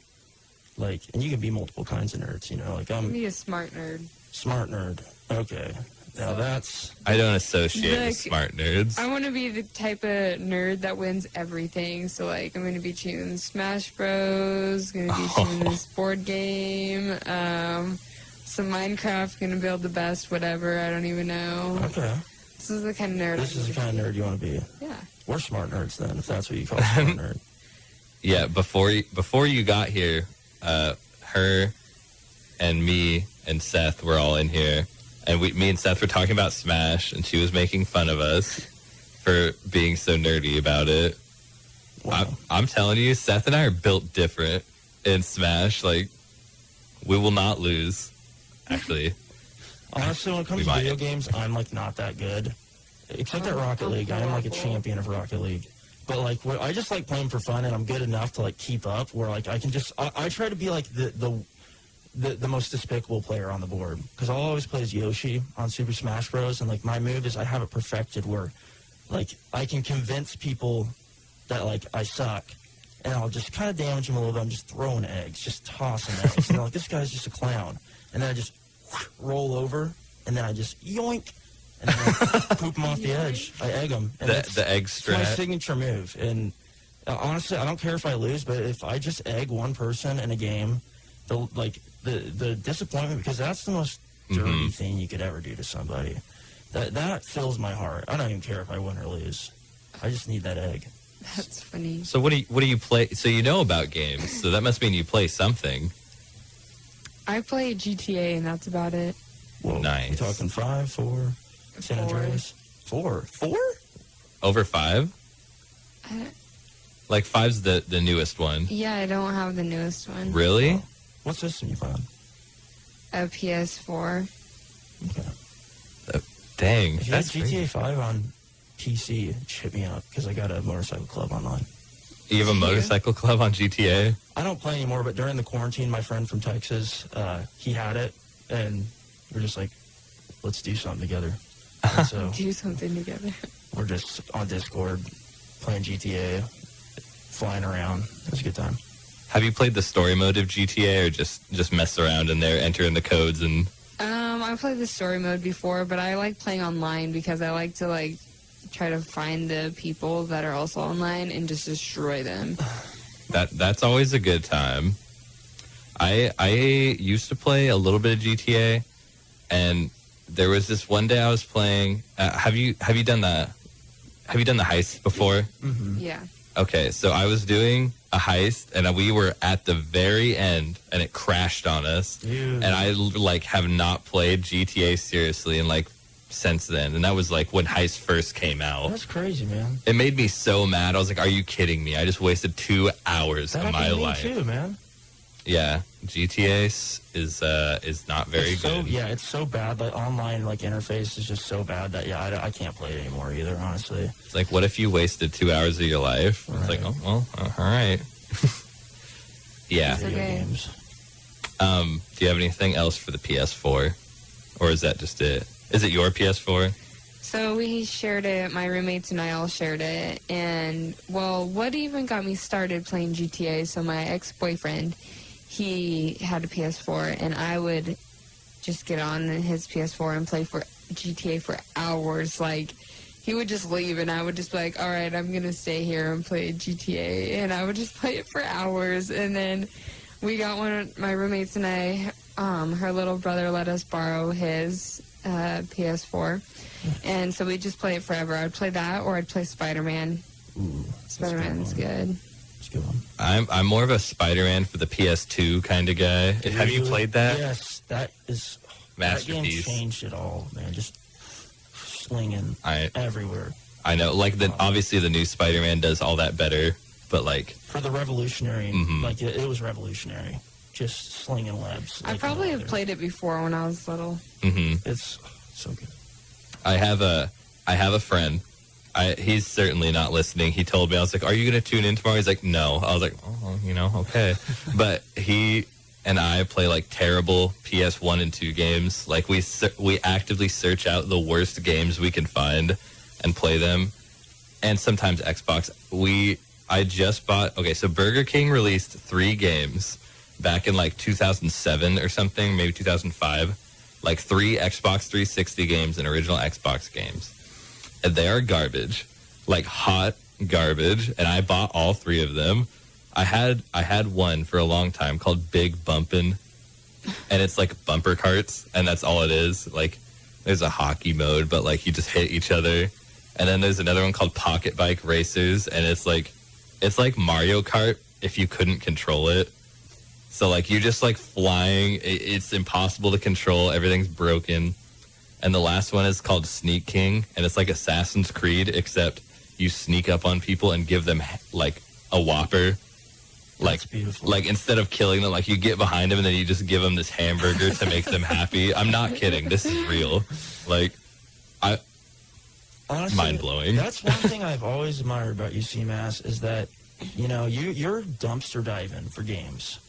Like, and you can be multiple kinds of nerds, like I'm Be a smart nerd. smart nerd. Okay. Now that's, I don't associate Look, with smart nerds. I want to be the type of nerd that wins everything. So, like, I'm going to be choosing Smash Bros. Going to be choosing this board game. Some Minecraft. Going to build the best whatever. I don't even know. okay. This is the kind of nerd. This is the kind of nerd you want to be. Yeah. We're smart nerds then, if that's what you call a smart nerd. Yeah, before you got here, her and me and Seth were all in here, and me and Seth were talking about Smash, and she was making fun of us for being so nerdy about it. Wow. I'm telling you, Seth and I are built different in Smash. Like, we will not lose. Actually, Honestly, when it comes We to might. video games, I'm like not that good. Except at Rocket League, I am like a champion of Rocket League. But like, I just like playing for fun, and I'm good enough to like keep up. Where like I can just, I try to be like the most despicable player on the board, because I'll always play as Yoshi on Super Smash Bros. And like my move is I have it perfected where, like, I can convince people that like I suck, and I'll just kind of damage them a little bit. I'm just throwing eggs, just tossing eggs, and they're like, this guy's just a clown. And then I just roll over, and then I just yoink, and then I poop them off the edge. I egg them. And the egg it's my strat. signature move. And honestly, I don't care if I lose, but if I just egg one person in a game, the disappointment, because that's the most dirty thing you could ever do to somebody. That fills my heart. I don't even care if I win or lose. I just need that egg. That's funny. So what do you play? So you know about games, so that must mean you play something. I play GTA, and that's about it. Whoa, Nice. You talking 5, 4, San 4. Andreas? 4? Over 5? Uh, Like 5's the newest one. Yeah, I don't have the newest one. Really? Oh. What system you play on? A PS4. Okay. Dang, If you that's had GTA 5 on PC, hit me up, because I got a motorcycle club online. You have a motorcycle club on GTA? I don't play anymore, but during the quarantine, my friend from Texas, he had it, and we're just like, let's do something together. And so Do something together. we're just on Discord playing GTA, flying around. It was a good time. Have you played the story mode of GTA, or just mess around in there, enter in the codes, and I played the story mode before, but I like playing online because I like to try to find the people that are also online and just destroy them. that's always a good time. I used to play a little bit of GTA, and there was this one day I was playing. Have you done the heist before? Mm-hmm. Yeah. Okay, so I was doing a heist, and we were at the very end, and it crashed on us. Dude. And I have not played GTA seriously in since then, and that was when heist first came out. That's crazy, man. It made me so mad. I was like, "Are you kidding me? I just wasted 2 hours That of my happened to me life." too, man. Yeah, GTA is not very It's so, good. yeah, it's so bad. Like online, interface is just so bad that I can't play it anymore either. Honestly, It's like, what if you wasted 2 hours of your life? It's like, Right. oh well, all right. Yeah. It's video okay. games. Do you have anything else for the PS4, or is that just it? Is it your PS4? So we shared it, my roommates and I all shared it, and, well, what even got me started playing GTA, so my ex-boyfriend, he had a PS4, and I would just get on his PS4 and play for GTA for hours. He would just leave, and I would just be like, all right, I'm going to stay here and play GTA, and I would just play it for hours, and then we got one of my roommates and I, her little brother let us borrow his PS4, and so we just play it forever. I'd play that, or I'd play Spider-Man. Ooh, Spider-Man's good. a good one. I'm more of a Spider-Man for the PS2 kind of guy. Have you played that? Yes, that is Masterpiece. That game changed it all, man. Just slinging everywhere. I know, like obviously the new Spider-Man does all that better, but like for the revolutionary, like it was revolutionary. Just slinging webs. I probably have played it before when I was little. It's so good. I have a friend. He's certainly not listening. He told me, I was like, "Are you going to tune in tomorrow?" He's like, "No." I was like, "Oh, okay." But he and I play like terrible PS1 and 2 games. Like we actively search out the worst games we can find and play them. And sometimes Xbox. I just bought. Okay, so Burger King released 3 games back in like 2007 or something, maybe 2005. Like 3 Xbox 360 games and original Xbox games. And they are garbage, like hot garbage. And I bought all 3 of them. I had one for a long time called Big Bumpin', and it's like bumper carts, and that's all it is. Like there's a hockey mode, but like you just hit each other. And then there's another one called Pocket Bike Racers, and it's like Mario Kart if you couldn't control it. So like you're just like flying. It's impossible to control. Everything's broken. And the last one is called Sneak King, and it's like Assassin's Creed, except you sneak up on people and give them like a Whopper. Like, that's beautiful. Like instead of killing them, like you get behind them and then you just give them this hamburger to make them happy. I'm not kidding. This is real. Like, honestly, mind blowing. That's one thing I've always admired about you, C-Mass, is that you're dumpster diving for games,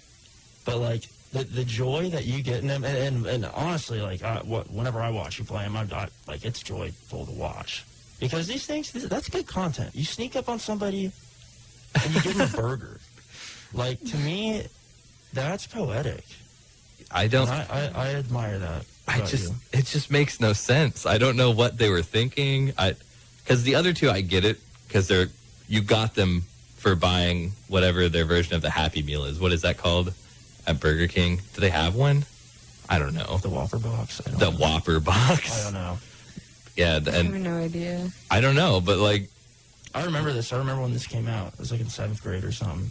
but like the joy that you get in them, and honestly, like whenever I watch you play them, like it's joyful to watch because these things that's good content. You sneak up on somebody and you give them a burger. Like, to me, that's poetic. I admire that. It just makes no sense. I don't know what they were thinking. Because the other 2, I get it, because you got them for buying whatever their version of the Happy Meal is. What is that called at Burger King? Do they have one? I don't know. The Whopper box? The Whopper box? I don't know. Yeah. I have no idea. I don't know, but like... I remember this. I remember when this came out. It was like in 7th grade or something.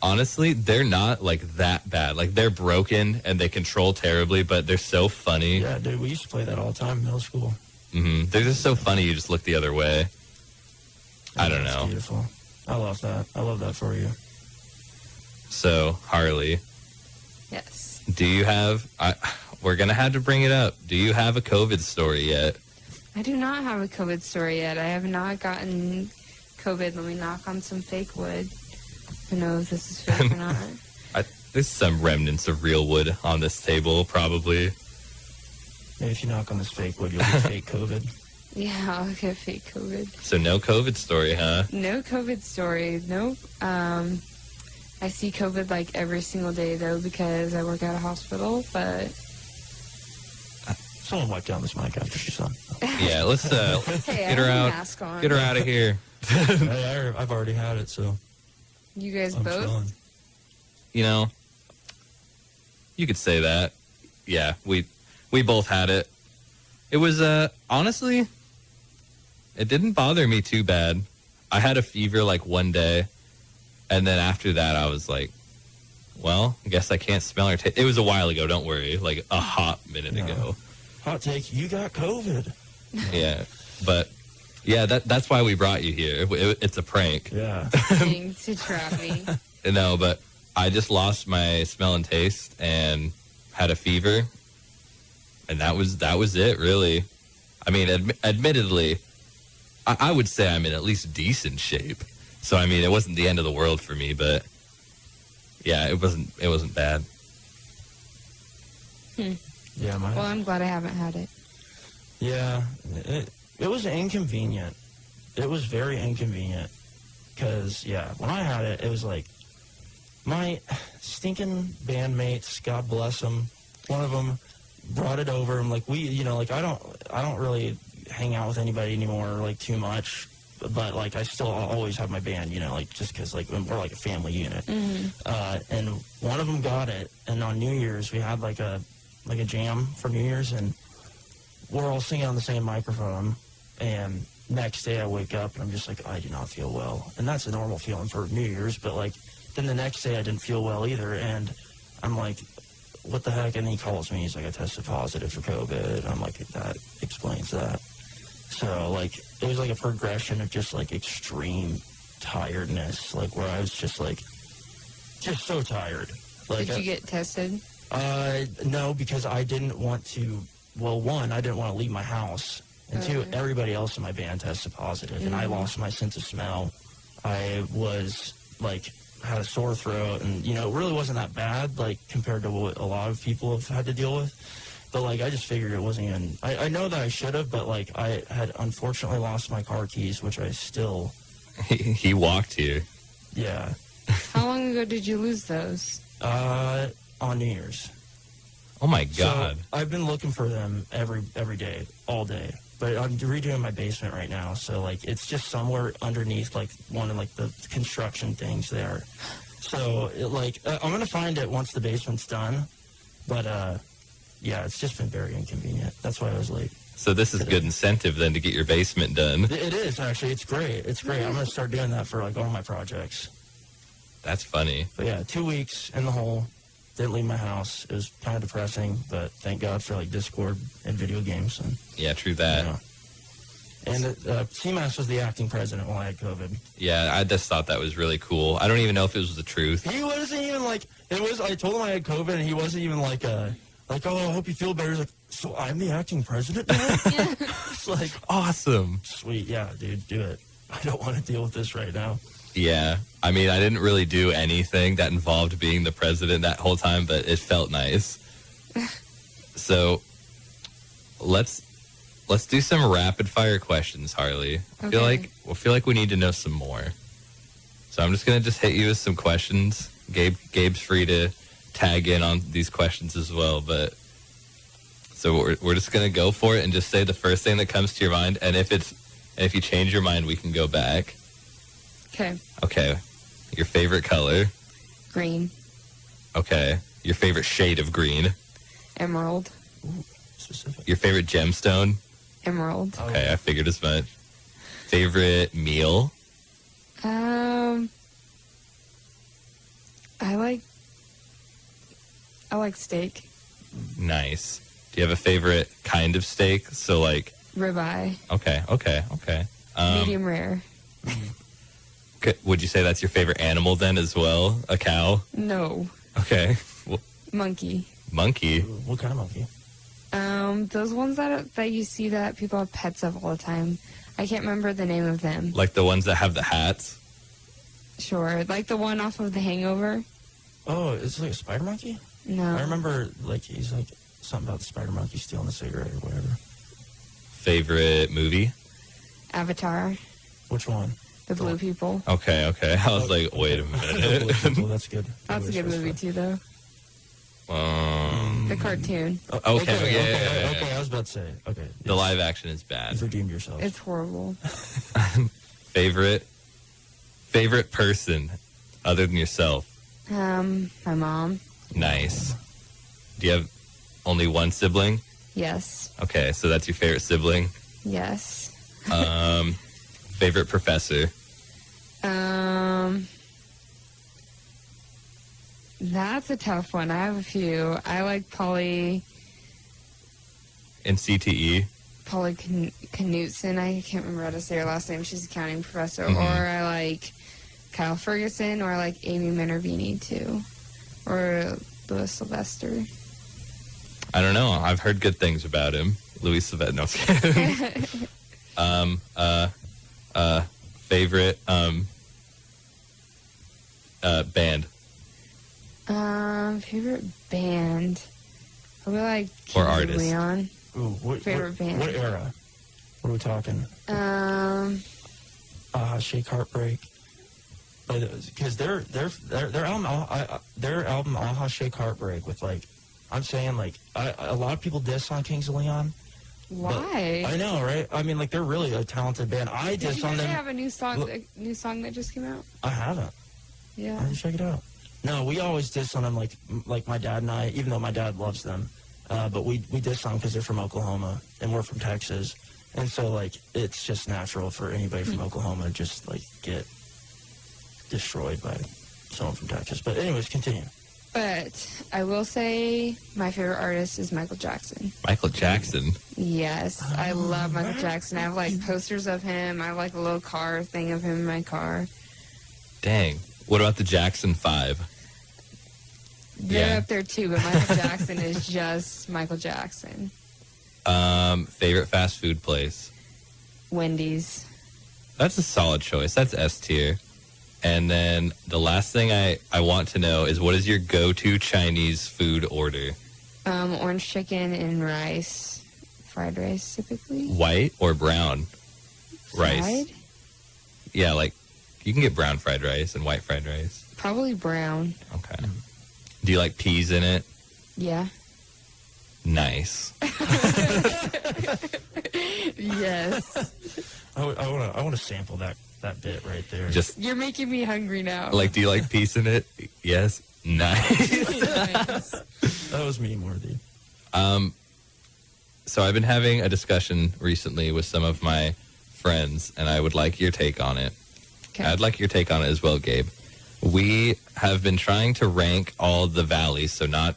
Honestly, they're not like that bad. Like they're broken and they control terribly, but they're so funny. Yeah, dude, we used to play that all the time in middle school. They're just so funny. You just look the other way. I don't know. Beautiful. I love that. I love that for you. So, Harli. Yes. Do you have? We're gonna have to bring it up. Do you have a COVID story yet? I do not have a COVID story yet. I have not gotten COVID. Let me knock on some fake wood. I know if this is fake or not. There's some remnants of real wood on this table, probably. Maybe if you knock on this fake wood, you'll get fake COVID. Yeah, I'll get fake COVID. So no COVID story, huh? No COVID story. Nope. I see COVID like every single day though because I work at a hospital. But someone wipe down this mic after she's done. Yeah, let's hey, get her out. Mask on. Get her out of here. I've already had it, so. You guys I'm both? chilling. You could say that. Yeah, we both had it. It was, honestly, it didn't bother me too bad. I had a fever like one day, and then after that I was like, well, I guess I can't smell or taste. It was a while ago, don't worry, like a hot minute ago. Hot take, you got COVID. Yeah, but... Yeah, that's why we brought you here. It's a prank. Yeah. To trap me. No, but I just lost my smell and taste and had a fever. And that was it, really. I mean, admittedly, I would say I'm in at least decent shape. So, I mean, it wasn't the end of the world for me, but yeah, it wasn't bad. Yeah, well, I'm glad I haven't had it. Yeah, it was inconvenient. It was very inconvenient. Because, yeah, when I had it, it was like, my stinking bandmates, God bless them, one of them brought it over. I'm like, I don't really hang out with anybody anymore, like, too much. But, like, I still always have my band, like, just because, like, we're like a family unit. Mm-hmm. And one of them got it, and on New Year's, we had, like a jam for New Year's, and we're all singing on the same microphone, and next day I wake up and I'm just like, I do not feel well. And that's a normal feeling for New Year's, but like, then the next day I didn't feel well either. And I'm like, what the heck? And he calls me, he's like, I tested positive for COVID. And I'm like, that explains that. So like, it was like a progression of just like extreme tiredness, like where I was just like, just so tired. Like, Did you get tested? No, because I didn't want to, well, one, I didn't want to leave my house. And two, everybody else in my band tested positive, and I lost my sense of smell. I was, like, had a sore throat, and, you know, it really wasn't that bad, like, compared to what a lot of people have had to deal with. But, like, I just figured it wasn't even, I know that I should have, but, like, I had unfortunately lost my car keys, which I still... He walked here. Yeah. How long ago did you lose those? On New Year's. Oh, my God. So I've been looking for them every day, all day. But I'm redoing my basement right now, so, like, it's just somewhere underneath, like, one of, like, the construction things there. So, I'm going to find it once the basement's done. But, yeah, it's just been very inconvenient. That's why I was late. So this is good incentive, then, to get your basement done. It is, actually. It's great. It's great. I'm going to start doing that for, like, all my projects. That's funny. But, yeah, 2 weeks in the hole. Didn't leave my house. It was kind of depressing, but thank God for, like, Discord and video games. And, Yeah, true that. you know. And C-Mass was the acting president while I had COVID. Yeah, I just thought that was really cool. I don't even know if it was the truth. He wasn't even, like, I told him I had COVID, and he wasn't even, like, oh, I hope you feel better. He's like, so I'm the acting president now? It's like, Awesome. sweet, yeah, dude, do it. I don't want to deal with this right now. Yeah. I mean, I didn't really do anything that involved being the president that whole time, but it felt nice. So let's do some rapid fire questions, Harli. I feel like we need to know some more. So I'm just gonna hit you with some questions. Gabe's free to tag in on these questions as well, but so we're just gonna go for it and just say the first thing that comes to your mind, and if you change your mind, we can go back. Okay. Okay. Your favorite color? Green. Okay. Your favorite shade of green? Emerald. Ooh, specific. Your favorite gemstone? Emerald. Okay, I figured as much. Favorite meal? I like steak. Nice. Do you have a favorite kind of steak? So, like... Ribeye. Okay. Medium rare. Would you say that's your favorite animal then as well? A cow? No. Okay. Well, Monkey. monkey? What kind of monkey? Those ones that you see that people have pets of all the time. I can't remember the name of them. Like the ones that have the hats? Sure. Like the one off of The Hangover. Oh, it's like a spider monkey? No. I remember, like, he's like, something about the spider monkey stealing a cigarette or whatever. Favorite movie? Avatar. Which one? The Blue People. Okay. I was like, wait a minute. Well, that's good. That's a good movie too, though. The cartoon. Okay, I was about to say. Okay. The live action is bad. You've redeemed yourself. It's horrible. Favorite person other than yourself? My mom. Nice. Do you have only one sibling? Yes. Okay, so that's your favorite sibling. Yes. Favorite professor? That's a tough one. I have a few. I like Polly In CTE? Knutson. I can't remember how to say her last name. She's a accounting professor. Mm-hmm. Or I like Kyle Ferguson, or I like Amy Minervini too. Or Louis Sylvester. I don't know. I've heard good things about him. Louis Sylvester. No, I'm kidding. Favorite band? Favorite band. Probably like Kings Or of artist. Leon. Ooh, Favorite band. What era? What are we talking? Shake Heartbreak. Because their album Aha Shake Heartbreak with, like, I'm saying, like, a lot of people diss on Kings of Leon. Why? I know, right? I mean, like, they're really a talented band. I Did diss you know on they them. have a new song that just came out? I haven't. Yeah. Why don't you check it out? No, we always diss on them, like my dad and I, even though my dad loves them. But we diss on them because they're from Oklahoma and we're from Texas. And so, like, it's just natural for anybody from Oklahoma to just, like, get destroyed by someone from Texas. But anyways, continue. But I will say my favorite artist is Michael Jackson. Michael Jackson. Yes, I love Michael Jackson. I have, like, posters of him. I have, like, a little car thing of him in my car. Dang. What about the Jackson 5? They're up there, too, but Michael Jackson is just Michael Jackson. Favorite fast food place? Wendy's. That's a solid choice. That's S tier. And then the last thing I want to know is, what is your go-to Chinese food order? Orange chicken and rice. Fried rice, typically. White or brown rice? Fried? Yeah, like, you can get brown fried rice and white fried rice. Probably brown. Okay. Do you like peas in it? Yeah. Nice. Yes. I want to sample that bit right there. Just You're making me hungry now. like, do you like peas in it? Yes. Nice. Nice. That was meme worthy. So I've been having a discussion recently with some of my friends, and I would like your take on it. Okay. I'd like your take on it as well, Gabe. We have been trying to rank all the valleys, so not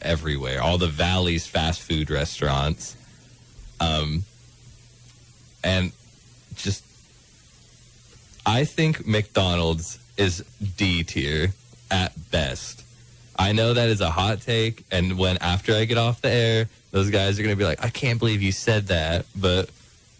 everywhere, all the valleys fast food restaurants. And just, I think McDonald's is D tier at best. I know that is a hot take, and after I get off the air, those guys are going to be like, I can't believe you said that, but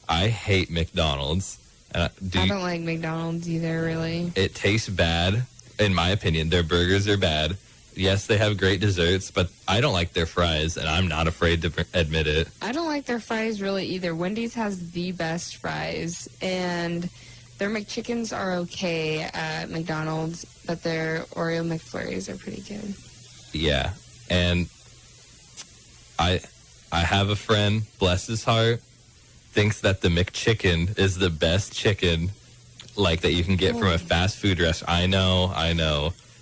I hate McDonald's. I don't like McDonald's either, really. It tastes bad, in my opinion. Their burgers are bad. Yes, they have great desserts, but I don't like their fries, and I'm not afraid to admit it. I don't like their fries really either. Wendy's has the best fries, and their McChickens are okay at McDonald's, but their Oreo McFlurries are pretty good. Yeah, and I have a friend, bless his heart, thinks that the McChicken is the best chicken, like, that you can get from a fast food restaurant. I know.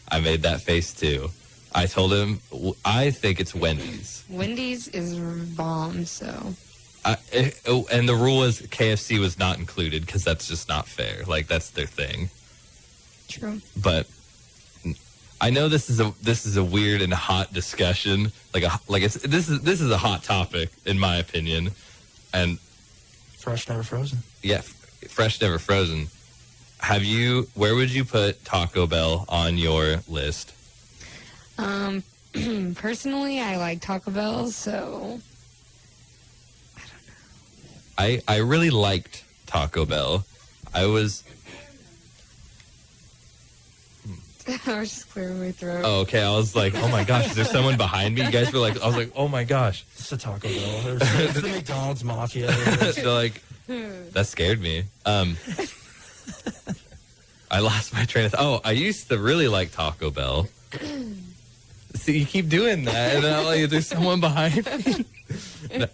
I made that face too. I told him I think it's Wendy's. Wendy's is bomb, so. And the rule is KFC was not included because that's just not fair. Like, that's their thing. True. But I know this is a weird and hot discussion. This is a hot topic in my opinion. And Fresh, never frozen. yeah, fresh, never frozen. Where would you put Taco Bell on your list? Personally, I like Taco Bell, so I really liked Taco Bell. I was just clearing my throat. Oh, okay. I was like, oh my gosh, is there someone behind me? You guys were like, I was like, oh my gosh. It's a Taco Bell. It's the McDonald's mafia. They're like, that scared me. I lost my train of thought. Oh, I used to really like Taco Bell. See, you keep doing that, and then I'm like, there's someone behind me. No.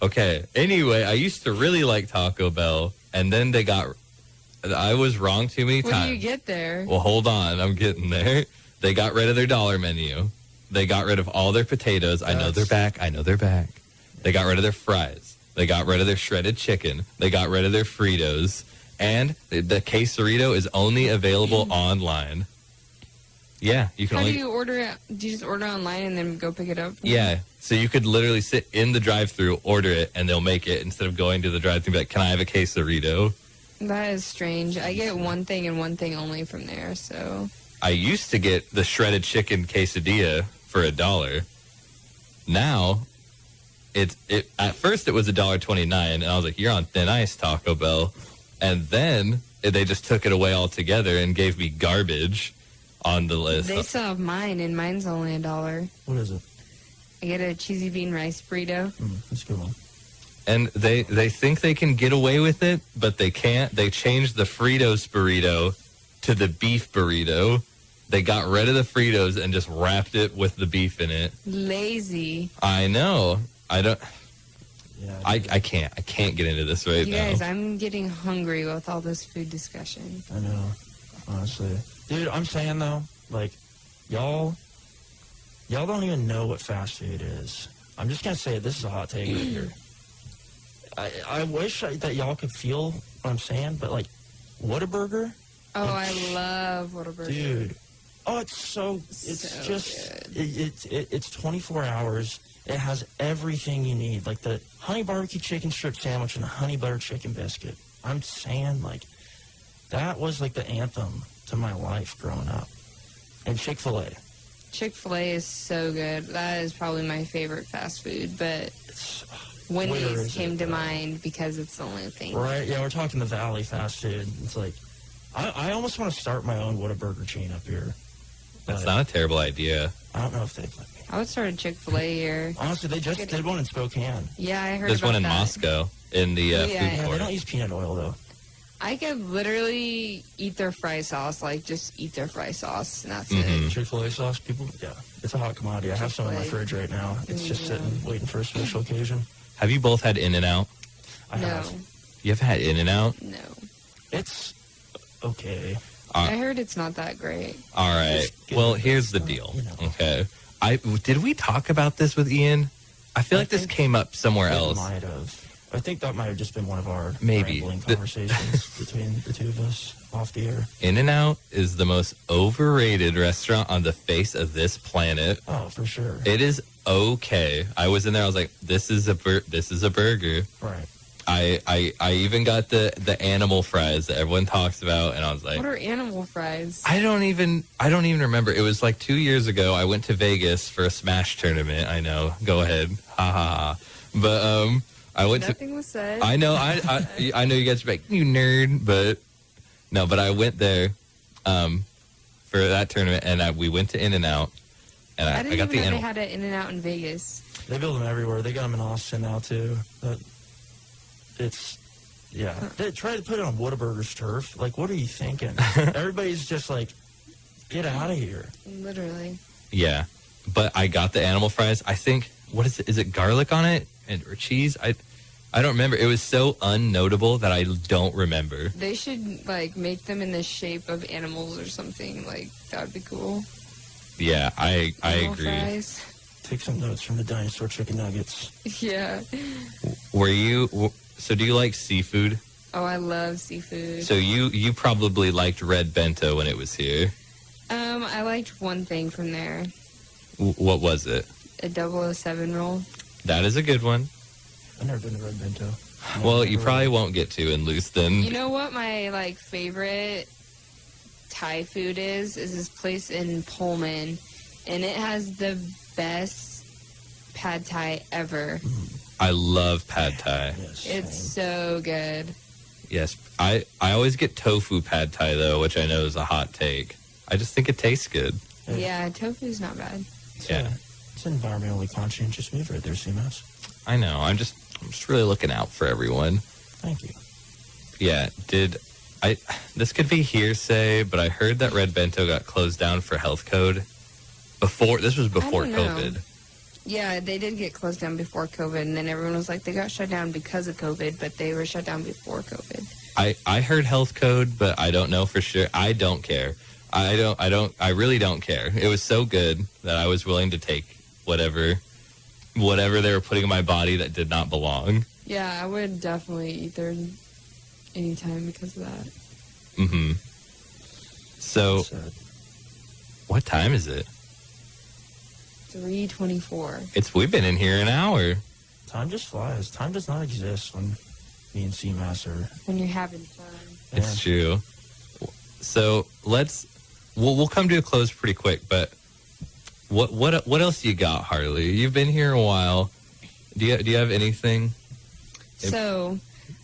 Okay. Anyway, I used to really like Taco Bell, and then I was wrong too many times. What do you get there? Well, hold on. I'm getting there. They got rid of their dollar menu. They got rid of all their potatoes. I know they're back. They got rid of their fries. They got rid of their shredded chicken. They got rid of their Fritos. And the quesarito is only available online. Yeah, you can How only... do you order it? Do you just order online and then go pick it up? Yeah, so you could literally sit in the drive-thru, order it, and they'll make it instead of going to the drive-thru and be like, can I have a quesarito? That is strange. I get one thing and one thing only from there, so... I used to get the shredded chicken quesadilla for $1. Now, at first it was $1.29, and I was like, you're on thin ice, Taco Bell. And then they just took it away altogether and gave me garbage on the list. They still have mine, and mine's only $1. What is it? I get a cheesy bean rice burrito. That's a good one. And they think they can get away with it, but they can't. They changed the Fritos burrito to the beef burrito. They got rid of the Fritos and just wrapped it with the beef in it. Lazy. I know. I don't... Yeah, I can't get into this right You now. guys, I'm getting hungry with all this food discussion. I know. Honestly. Dude, I'm saying, though, like, y'all don't even know what fast food is. I'm just going to say it. This is a hot take right here. I wish that y'all could feel what I'm saying, but like Whataburger. Oh, I love Whataburger. Dude. Oh, it's so it's 24 hours. It has everything you need, like the honey barbecue chicken strip sandwich and the honey butter chicken biscuit. I'm saying, like, that was like the anthem to my life growing up. And Chick-fil-A. Chick-fil-A is so good. That is probably my favorite fast food, but Wendy's came to mind because it's the only thing. Right, yeah, we're talking the Valley fast food. It's like, I almost want to start my own Whataburger chain up here. That's not a terrible idea. I don't know if they'd let me. I would start a Chick-fil-A here. Honestly, they just did one in Spokane. Yeah, I heard There's about one in that. Moscow in the food Yeah, they court. don't use peanut oil, though. I could literally eat their fry sauce, like just eat their fry sauce, and that's Mhm. it. Chick-fil-A sauce, people, yeah, it's a hot commodity. I have some in my Chick-fil-A. fridge right now. It's just sitting, waiting for a special occasion. Have you both had In-N-Out? I No, have. You haven't had In-N-Out? no. It's okay. I heard it's not that great. All right. It's good, Well, but here's it's the not, deal. you know. Okay. Did we talk about this with Ian? I feel like this think came up somewhere It else. might have. I think that might have just been one of our Maybe. rambling conversations between the two of us off the air. In-N-Out is the most overrated restaurant on the face of this planet. Oh, for sure. It is okay. I was in there. I was like, "This is a burger." Right. I even got the animal fries that everyone talks about, and I was like, What are animal fries? I don't even remember. It was like 2 years ago. I went to Vegas for a Smash tournament. I know. Go ahead. Ha ha ha. But I went Nothing was said. I know. I know you guys are like, you nerd, but no. But I went there for that tournament, and we went to In-N-Out, and I I didn't got the even know animal. they had an In-N-Out in Vegas. They build them everywhere. They got them in Austin now, too. Yeah. They tried to put it on Whataburger's turf. Like, what are you thinking? Everybody's just like, get out of here. Literally. Yeah, but I got the animal fries. I think, what is it? Is it garlic on it or cheese? I don't remember. It was so unnotable that I don't remember. They should, like, make them in the shape of animals or something. Like, that would be cool. Yeah, I Animal agree. Fries. Take some notes from the dinosaur chicken nuggets. Yeah. So do you like seafood? Oh, I love seafood. So you probably liked red bento when it was here. I liked one thing from there. What was it? A 007 roll. That is a good one. I've never been to Red Bento. Well, you probably won't get to in Lewiston. You know what my, like, favorite Thai food is? Is this place in Pullman. And it has the best pad Thai ever. I love pad thai. Yes, It's same. so good. Yes, I always get tofu pad thai though, which I know is a hot take. I just think it tastes good. Yeah, tofu's not bad. Yeah. It's an environmentally conscientious move right there, C-Mass. I know. I'm just really looking out for everyone. Thank you. Yeah. This could be hearsay, but I heard that Red Bento got closed down for health code. This was before I don't know. COVID. Yeah, they did get closed down before COVID, and then everyone was like, they got shut down because of COVID, but they were shut down before COVID. I heard health code, but I don't know for sure. I don't care. I really don't care. It was so good that I was willing to take whatever they were putting in my body that did not belong. Yeah, I would definitely eat there anytime because of that. Mm-hmm. So, Sad. what time is it? 3:24. We've been in here an hour. Time just flies. Time does not exist when me and C-Mass are... When you're having fun. It's true. So we'll come to a close pretty quick, but what else you got, Harli? You've been here a while. Do you have anything? So,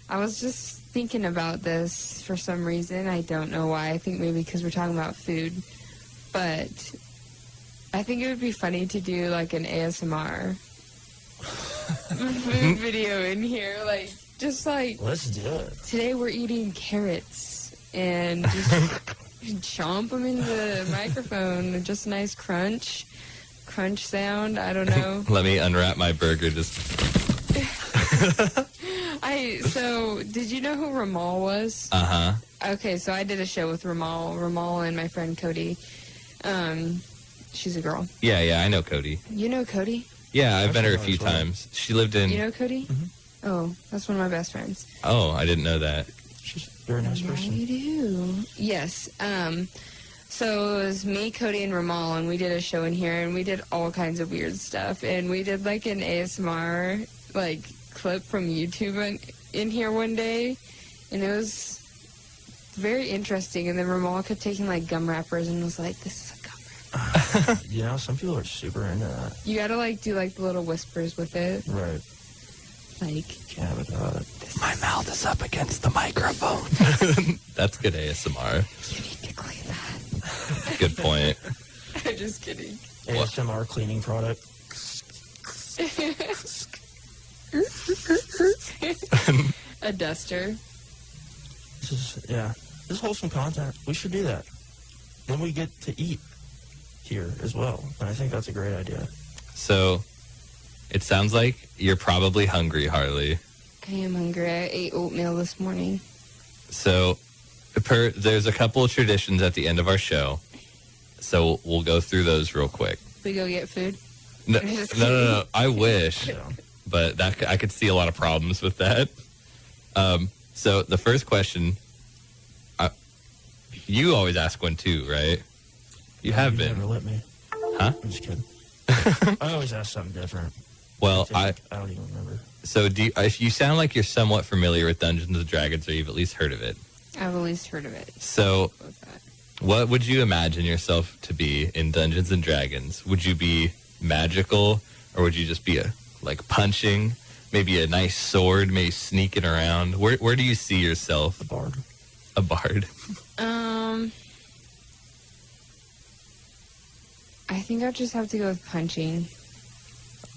I was just thinking about this for some reason. I don't know why. I think maybe because we're talking about food. But I think it would be funny to do like an ASMR food video in here. Like, just like, Let's do it. today we're eating carrots and just chomp them into the microphone. Just a nice crunch sound. I don't know. Let me unwrap my burger. So did you know who Ramal was? Uh-huh. Okay, so I did a show with Ramal and my friend Cody. She's a girl. Yeah, I know Cody. You know Cody? Yeah, I've met her a Actually, few as well. times. She lived in... You know Cody? Oh, that's one of my best friends. Oh, I didn't know that. She's a very nice Yeah, person. you do. Yes. So it was me, Cody, and Ramal, and we did a show in here, and we did all kinds of weird stuff. And we did like an ASMR like clip from YouTube in here one day, and it was very interesting. And then Ramal kept taking like gum wrappers and was like, "This is a gum wrapper." You know, some people are super into that. You gotta like do like the little whispers with it, Right. like. Can't have it out. My mouth is up against the microphone. That's good ASMR. You need to clean that. Good point. I'm just kidding. ASMR cleaning product. A duster. This is wholesome content. We should do that. Then we get to eat here as well. And I think that's a great idea. So, it sounds like you're probably hungry, Harli. I am hungry. I ate oatmeal this morning. So, there's a couple of traditions at the end of our show. So, we'll go through those real quick. We go get food. No. I wish. Yeah. But I could see a lot of problems with that. So the first question, you always ask one too, right? You have been. Never let me. Huh? I'm just kidding. I always ask something different. Well, I don't even remember. So you sound like you're somewhat familiar with Dungeons and Dragons, or you've at least heard of it. I've at least heard of it. So, What's that? what would you imagine yourself to be in Dungeons and Dragons? Would you be magical, or would you just be punching? Maybe a nice sword, maybe sneaking around. Where do you see yourself? The bard. A bard. I think I'd just have to go with punching.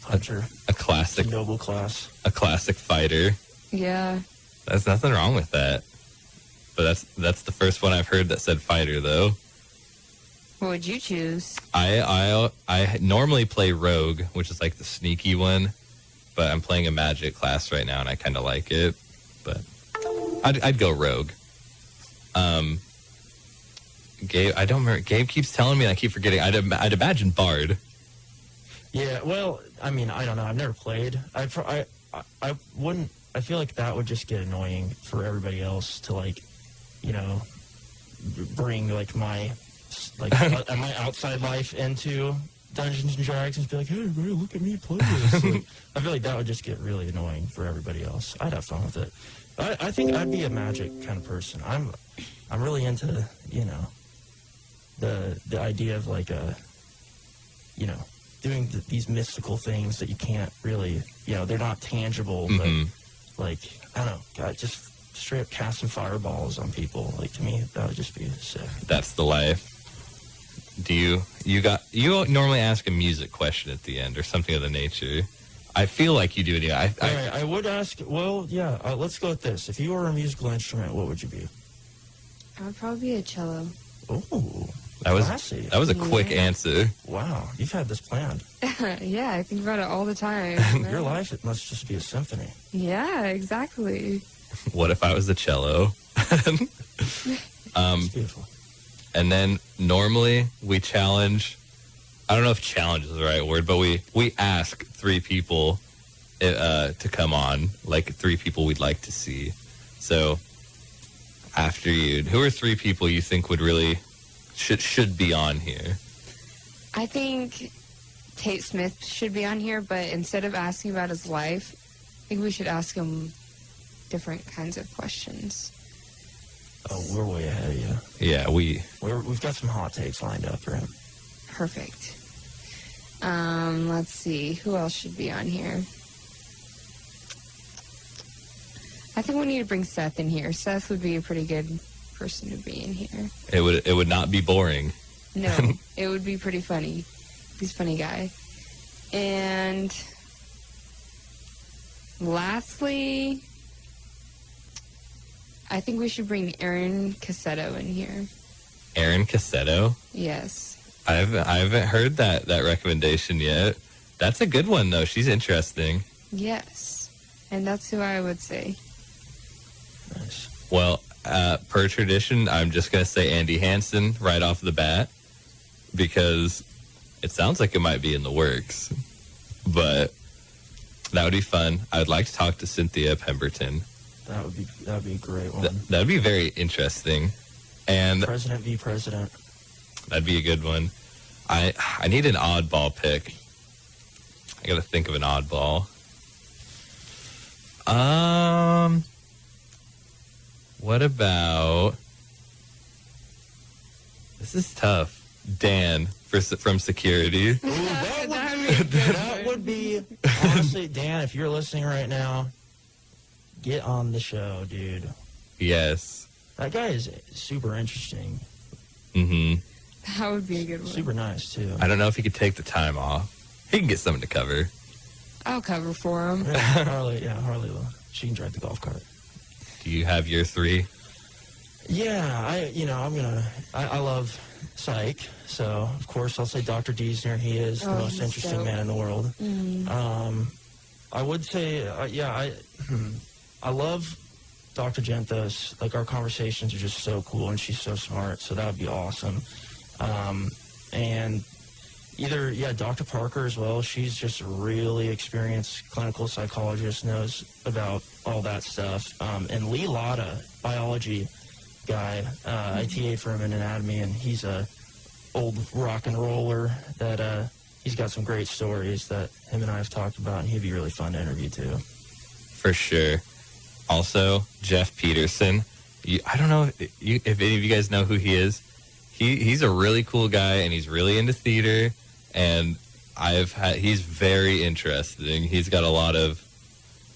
Puncher. A classic. Noble class. A classic fighter. Yeah. There's nothing wrong with that. But that's the first one I've heard that said fighter, though. What would you choose? I normally play rogue, which is like the sneaky one, but I'm playing a magic class right now, and I kind of like it. But I'd go rogue. Gabe, I don't remember. Gabe keeps telling me, and I keep forgetting. I'd imagine bard. Yeah, well, I mean, I don't know. I've never played. I wouldn't. I feel like that would just get annoying for everybody else to bring my my outside life into Dungeons and Dragons and be like, hey, everybody, look at me play this. I feel like that would just get really annoying for everybody else. I'd have fun with it. I think I'd be a magic kind of person. I'm really into the idea of doing these mystical things that you can't really, they're not tangible, Mm-hmm. but I don't know, God, just straight up casting fireballs on people. To me, that would just be sick. That's the life. Do you normally ask a music question at the end or something of the nature? I feel like you do it. I would ask, well, yeah, let's go with this. If you were a musical instrument, what would you be? I would probably be a cello. Oh, that was a quick answer. Wow, you've had this planned. Yeah, I think about it all the time. Your life, it must just be a symphony. Yeah, exactly. What if I was the cello? It's beautiful. And then normally we challenge, I don't know if challenge is the right word, but we ask 3 people to come on, 3 people we'd like to see. So after you, who are 3 people you think would really should be on here? I think Tate Smith should be on here, but instead of asking about his life, I think we should ask him different kinds of questions. Oh, we're way ahead of you. Yeah, We've got some hot takes lined up for him. Perfect. Let's see. Who else should be on here? I think we need to bring Seth in here. Seth would be a pretty good person to be in here. it would not be boring. No, it would be pretty funny. He's a funny guy. And lastly, I think we should bring Aaron Cassetto in here. Aaron Cassetto? Yes. I haven't heard that recommendation yet. That's a good one, though. She's interesting. Yes. And that's who I would say. Nice. Well, per tradition, I'm just going to say Andy Hansen right off the bat because it sounds like it might be in the works. But That would be fun. I would like to talk to Cynthia Pemberton. That would be a great one. That would be very interesting. And President v. President. That'd be a good one. I need an oddball pick. I got to think of an oddball. What about... This is tough. Dan from security. Ooh, that would be honestly, Dan, if you're listening right now, get on the show, dude. Yes. That guy is super interesting. Mm-hmm. That would be a good one. Super nice, too. I don't know if he could take the time off. He can get something to cover. I'll cover for him. Harli will. She can drive the golf cart. Do you have your 3? Yeah, I love psych, so of course I'll say Dr. Diesner. He is the most interesting man in the world. Mm-hmm. I would say, I love Dr. Genthos. Like, our conversations are just so cool, and she's so smart, so that would be awesome. And either, Dr. Parker as well. She's just a really experienced clinical psychologist, knows about all that stuff. And Lee Latta, biology guy, I TA for him in anatomy, and he's a old rock and roller that he's got some great stories that him and I have talked about, and he'd be really fun to interview too. For sure. Also, Jeff Peterson. I don't know if any of you guys know who he is. He's a really cool guy, and he's really into theater, and he's very interesting. He's got a lot of...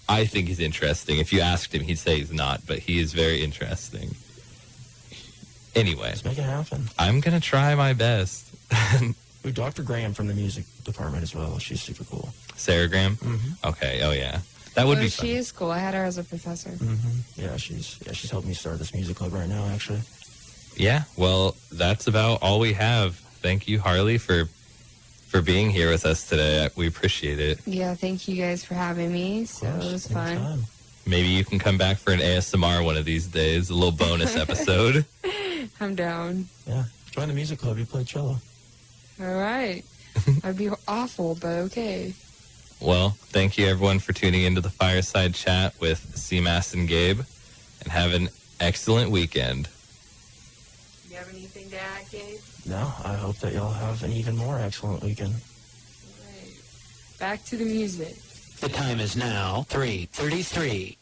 I think he's interesting. If you asked him, he'd say he's not, but he is very interesting. Anyway. Let's make it happen. I'm going to try my best. Ooh, Dr. Graham from the music department as well. She's super cool. Sarah Graham? Mm-hmm. Okay, oh yeah. That would be fun. She is cool. I had her as a professor. Mm-hmm. Yeah, she's helping me start this music club right now, actually. Yeah, well, that's about all we have. Thank you, Harli, for being here with us today. We appreciate it. Yeah, thank you guys for having me. So it was fun. Anytime. Maybe you can come back for an ASMR one of these days, a little bonus episode. I'm down. Yeah, join the music club. You play cello. All right. I'd be awful, but okay. Well, thank you, everyone, for tuning into the Fireside Chat with C-Mass and Gabe, and have an excellent weekend. You have anything to add, Gabe? No, I hope that y'all have an even more excellent weekend. All right. Back to the music. The time is now 3:33.